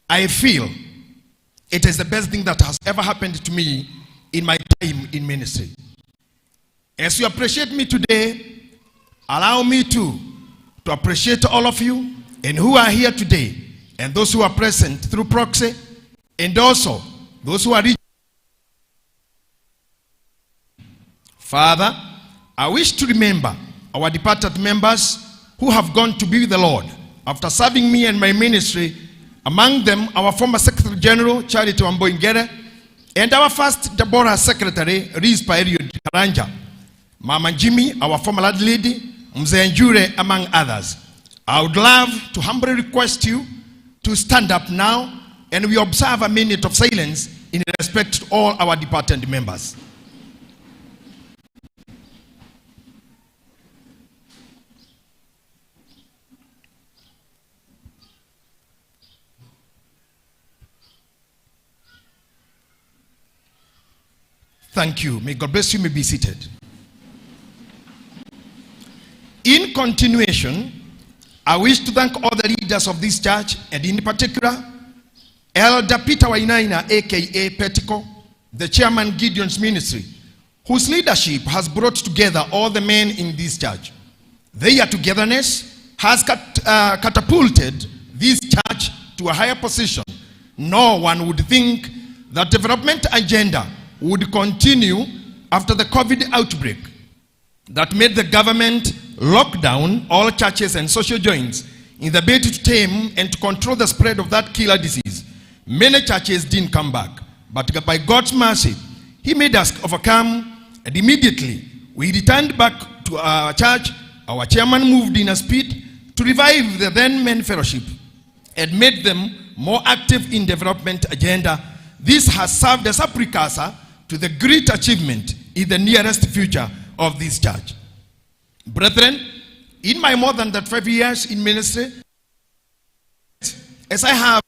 I feel it is the best thing that has ever happened to me in my time in ministry. As you appreciate me today, allow me to appreciate all of you and who are here today, and those who are present through proxy, and also those who are reaching. Father, I wish to remember our departed members who have gone to be with the Lord after serving me and my ministry, among them our former Secretary General, Charity Wamboingere, and our first Deborah Secretary, Riz Paerio Karanja, Mama Jimmy, our former lady, Mzee Njure, among others. I would love to humbly request you to stand up now and we observe a minute of silence in respect to all our departed members. Thank you. May God bless you. May be seated. In continuation, I wish to thank all the leaders of this church, and in particular, Elder Peter Wainaina, aka Petico, the chairman Gideon's ministry, whose leadership has brought together all the men in this church. Their togetherness has catapulted this church to a higher position. No one would think that development agenda would continue after the COVID outbreak that made the government lock down all churches and social joints in the bid to tame and to control the spread of that killer disease. Many churches didn't come back, but by God's mercy, He made us overcome, and immediately we returned back to our church. Our chairman moved in a speed to revive the then men fellowship and made them more active in development agenda. This has served as a precursor to the great achievement in the nearest future of this church. Brethren, in my more than 5 years in ministry, as I have,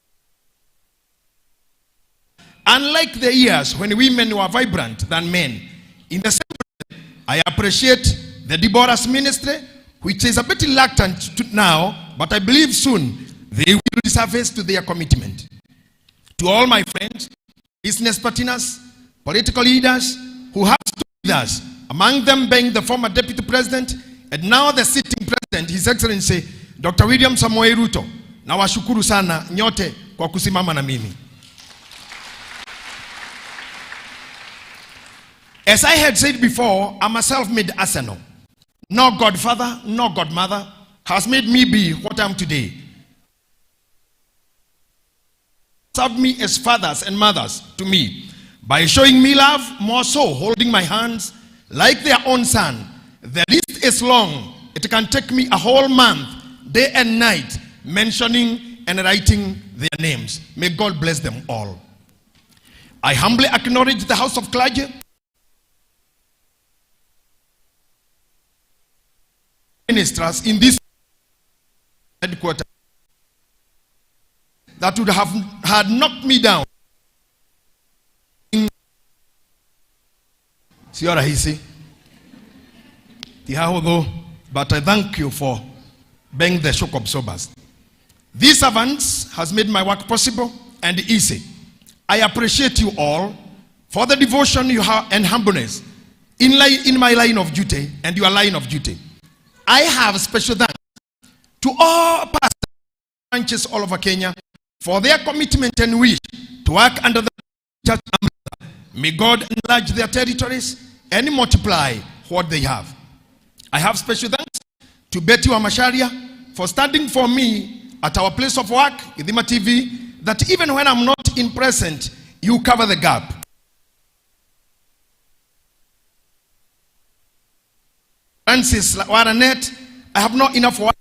unlike the years when women were vibrant than men, in the same way, I appreciate the Deborah's ministry, which is a bit reluctant now, but I believe soon they will resurface to their commitment. To all my friends, business partners, political leaders who have stood with us, among them being the former deputy president and now the sitting president, His Excellency Dr. William Samoei Ruto. Na washukuru sana nyote kwa kusimama na mimi. As I had said before, I'm a self-made arsenal. No godfather, no godmother has made me be what I am today. Served me as fathers and mothers to me by showing me love, more so holding my hands like their own son. The list is long. It can take me a whole month, day and night, mentioning and writing their names. May God bless them all. I humbly acknowledge the House of Clergy, ministers in this headquarters that would have had knocked me down. Sio rahisi. But I thank you for being the shock absorbers. These servants has made my work possible and easy. I appreciate you all for the devotion you have and humbleness in my line of duty and your line of duty. I have special thanks to all pastors branches all over Kenya for their commitment and wish to work under the church umbrella. May God enlarge their territories and multiply what they have. I have special thanks to Betty Wamasharia for standing for me at our place of work, Idhima TV, that even when I'm not in present, you cover the gap. Francis Waranet, I have not enough work.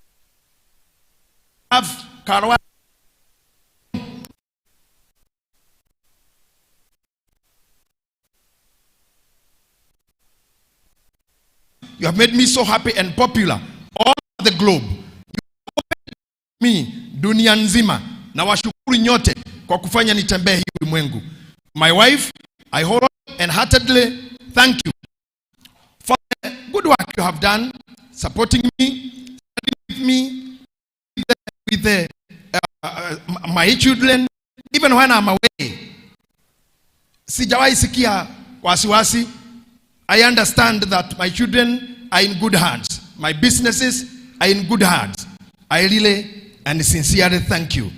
I have kahawa. You have made me so happy and popular all over the globe. You have me dunia nzima na washukuru nyote kwa kufanya nitembee hii ulimwengu. My wife, I wholeheartedly thank you for the good work you have done, supporting me, with me, with my children, even when I'm away. Sijawahi sikia wasiwasi. I understand that my children are in good hands. My businesses are in good hands. I really and sincerely thank you.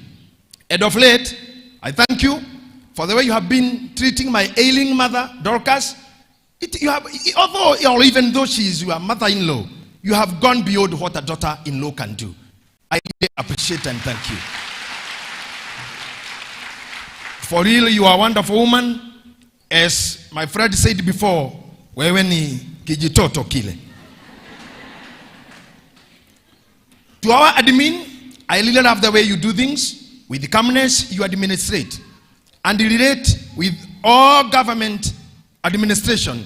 And of late, I thank you for the way you have been treating my ailing mother, Dorcas. Even though she is your mother-in-law, you have gone beyond what a daughter-in-law can do. I really appreciate and thank you. For real, you are a wonderful woman. As my friend said before, wewe ni kijitoto kile. To our admin, I really love the way you do things, with the calmness you administrate, and relate with all government administration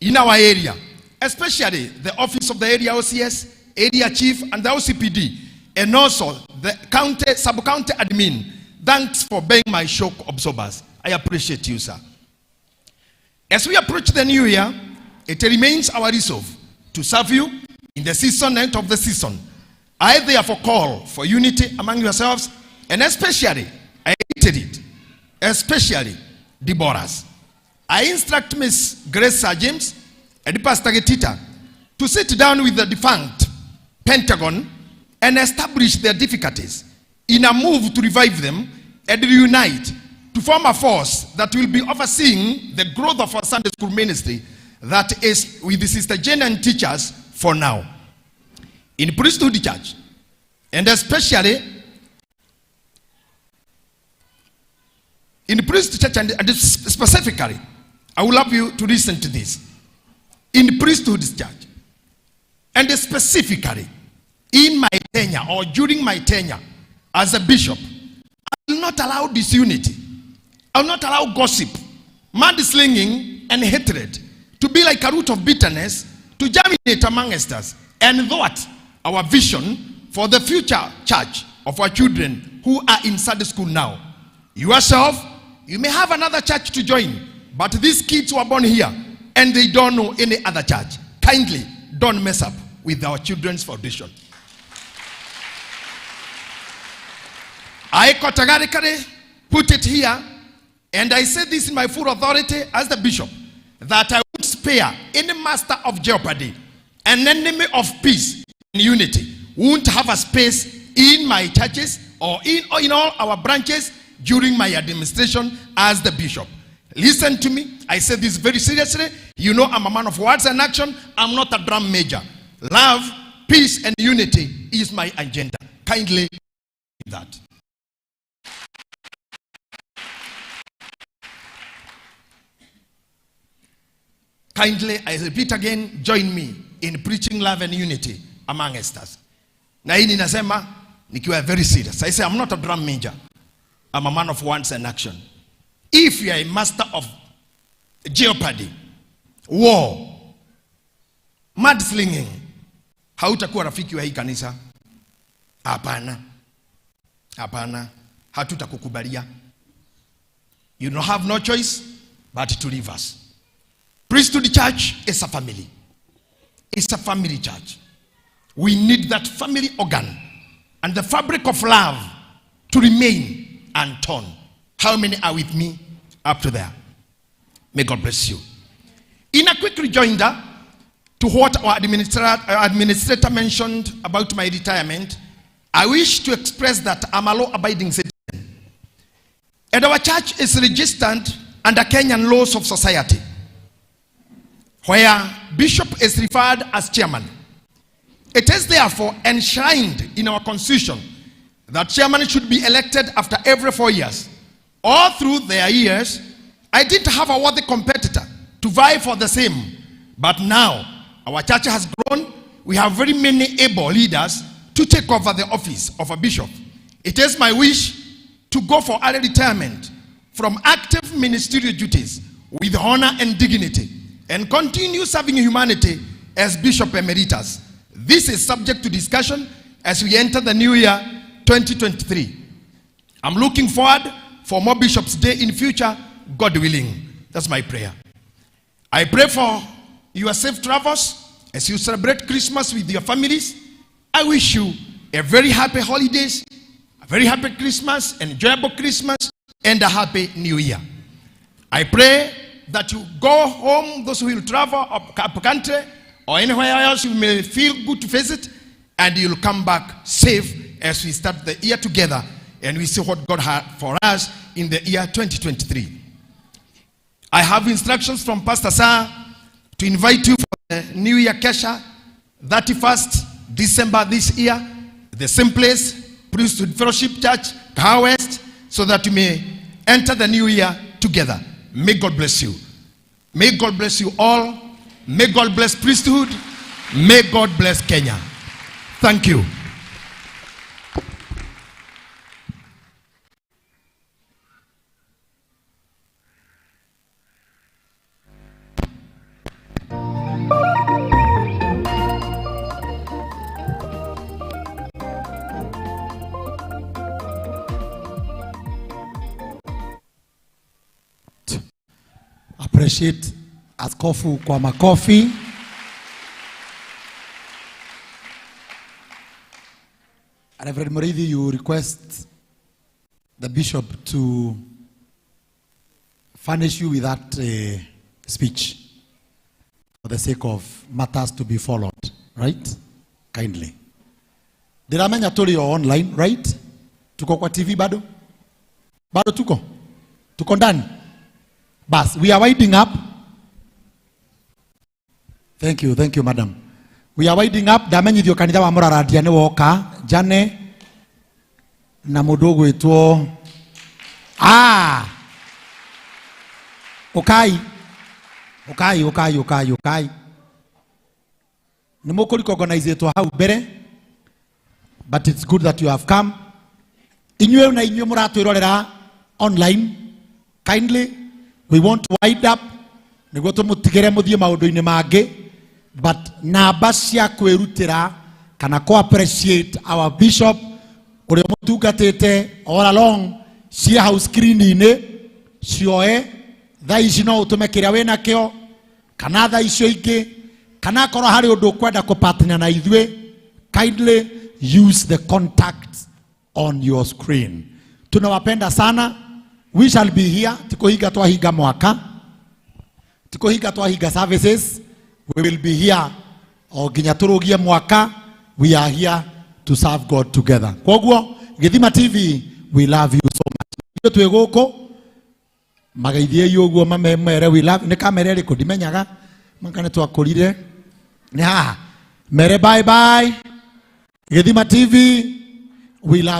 in our area, especially the office of the area OCS, area chief, and the OCPD, and also the county, sub-county admin. Thanks for being my shock absorbers. I appreciate you, sir. As we approach the new year, it remains our resolve to serve you in the season and of the season. I therefore call for unity among yourselves, and especially, I reiterate, especially Deborah's. I instruct Miss Grace Sir James and Pastor Getita to sit down with the defunct Pentagon and establish their difficulties in a move to revive them and reunite to form a force that will be overseeing the growth of our Sunday school ministry that is with the Sister Jane and teachers for now. In priesthood church, and especially in priesthood church, and specifically, I would love you to listen to this. In priesthood church, and specifically in my tenure or during my tenure as a bishop, I will not allow disunity. I will not allow gossip, mudslinging, and hatred to be like a root of bitterness to germinate amongst us. And that our vision for the future church of our children who are in Sunday school now. Yourself, you may have another church to join, but these kids were born here and they don't know any other church. Kindly don't mess up with our children's foundation. I categorically put it here, and I say this in my full authority as the bishop, that I won't spare any master of jeopardy, an enemy of peace and unity, won't have a space in my churches or in all our branches during my administration as the bishop. Listen to me. I say this very seriously. You know I'm a man of words and action. I'm not a drum major. Love, peace, and unity is my agenda. Kindly do that. Kindly, I repeat again, join me in preaching love and unity among us. Na hii ninasema nikiwa very serious. I say I'm not a drum major. I'm a man of words and action. If you are a master of jeopardy, war, mudslinging, hautakuwa rafiki wa hii kanisa. Hapana. Hapana. Hatutakukubalia. You don't have no choice but to leave us. Priesthood church is a family. is a family church. We need that family organ and the fabric of love to remain untorn. How many are with me up to there? May God bless you. In a quick rejoinder to what our administrator mentioned about my retirement, I wish to express that I'm a law-abiding citizen. And our church is registered under Kenyan laws of society, where bishop is referred as chairman. It is therefore enshrined in our constitution that chairman should be elected after every 4 years. All through their years, I didn't have a worthy competitor to vie for the same. But now, our church has grown. We have very many able leaders to take over the office of a bishop. It is my wish to go for early retirement from active ministerial duties with honor and dignity and continue serving humanity as Bishop Emeritus. This is subject to discussion as we enter the new year 2023. I'm looking forward for more Bishops' Day in future, God willing. That's my prayer. I pray for your safe travels as you celebrate Christmas with your families. I wish you a very happy holidays, a very happy Christmas, enjoyable Christmas, and a happy New Year. I pray that you go home, those who will travel up country or anywhere else you may feel good to visit, and you'll come back safe as we start the year together and we see what God had for us in the year 2023. I have instructions from Pastor Sir to invite you for the New Year Kesha, 31st December this year, the same place, Priesthood Fellowship Church, Kahawa West, so that you may enter the new year together. May God bless you. May God bless you all. May God bless priesthood. May God bless Kenya. Thank you.
Appreciate askofu kwa makofi. Reverend Murithi, you request the bishop to furnish you with that speech for the sake of matters to be followed, right? Kindly. Diramenya tuli yo online, right? Tuko kwa TV bado? Bado tuko? Tuko ndani? Bas, we are winding up. Thank you, madam. We are winding up. Damenyi dio kanitha wa Muraradia ni woka jane na mudogo etwo Ukai. Ni mukuri organize etwo hau bere, but it's good that you have come. Inywe na inywe muratwirorera online, kindly we want to wind up niguo tumutigire muthie maundu-ini mangi, but namba cia kwirutira kana ko appreciate our bishop uria mutungatite all along cia house screen-ini cioe thaa ici no utume kiria wina kio kana thaa icio ingi kana korwo hari undu kwenda ku partner na ithwe, kindly use the contacts on your screen. Tunawapenda sana. We shall be here. Tikohiga twahiga mwaka. Tikohiga twahiga services. We will be here. Oginya turugie mwaka. We are here to serve God together. Koguo, Githima TV, we love you so much. Yo twegoko magaithie yoguo mamemere we love. Ne kamera ri kudimenyaga. Mankane twakorire. Ne ha. Mere bye bye. Githima TV, we love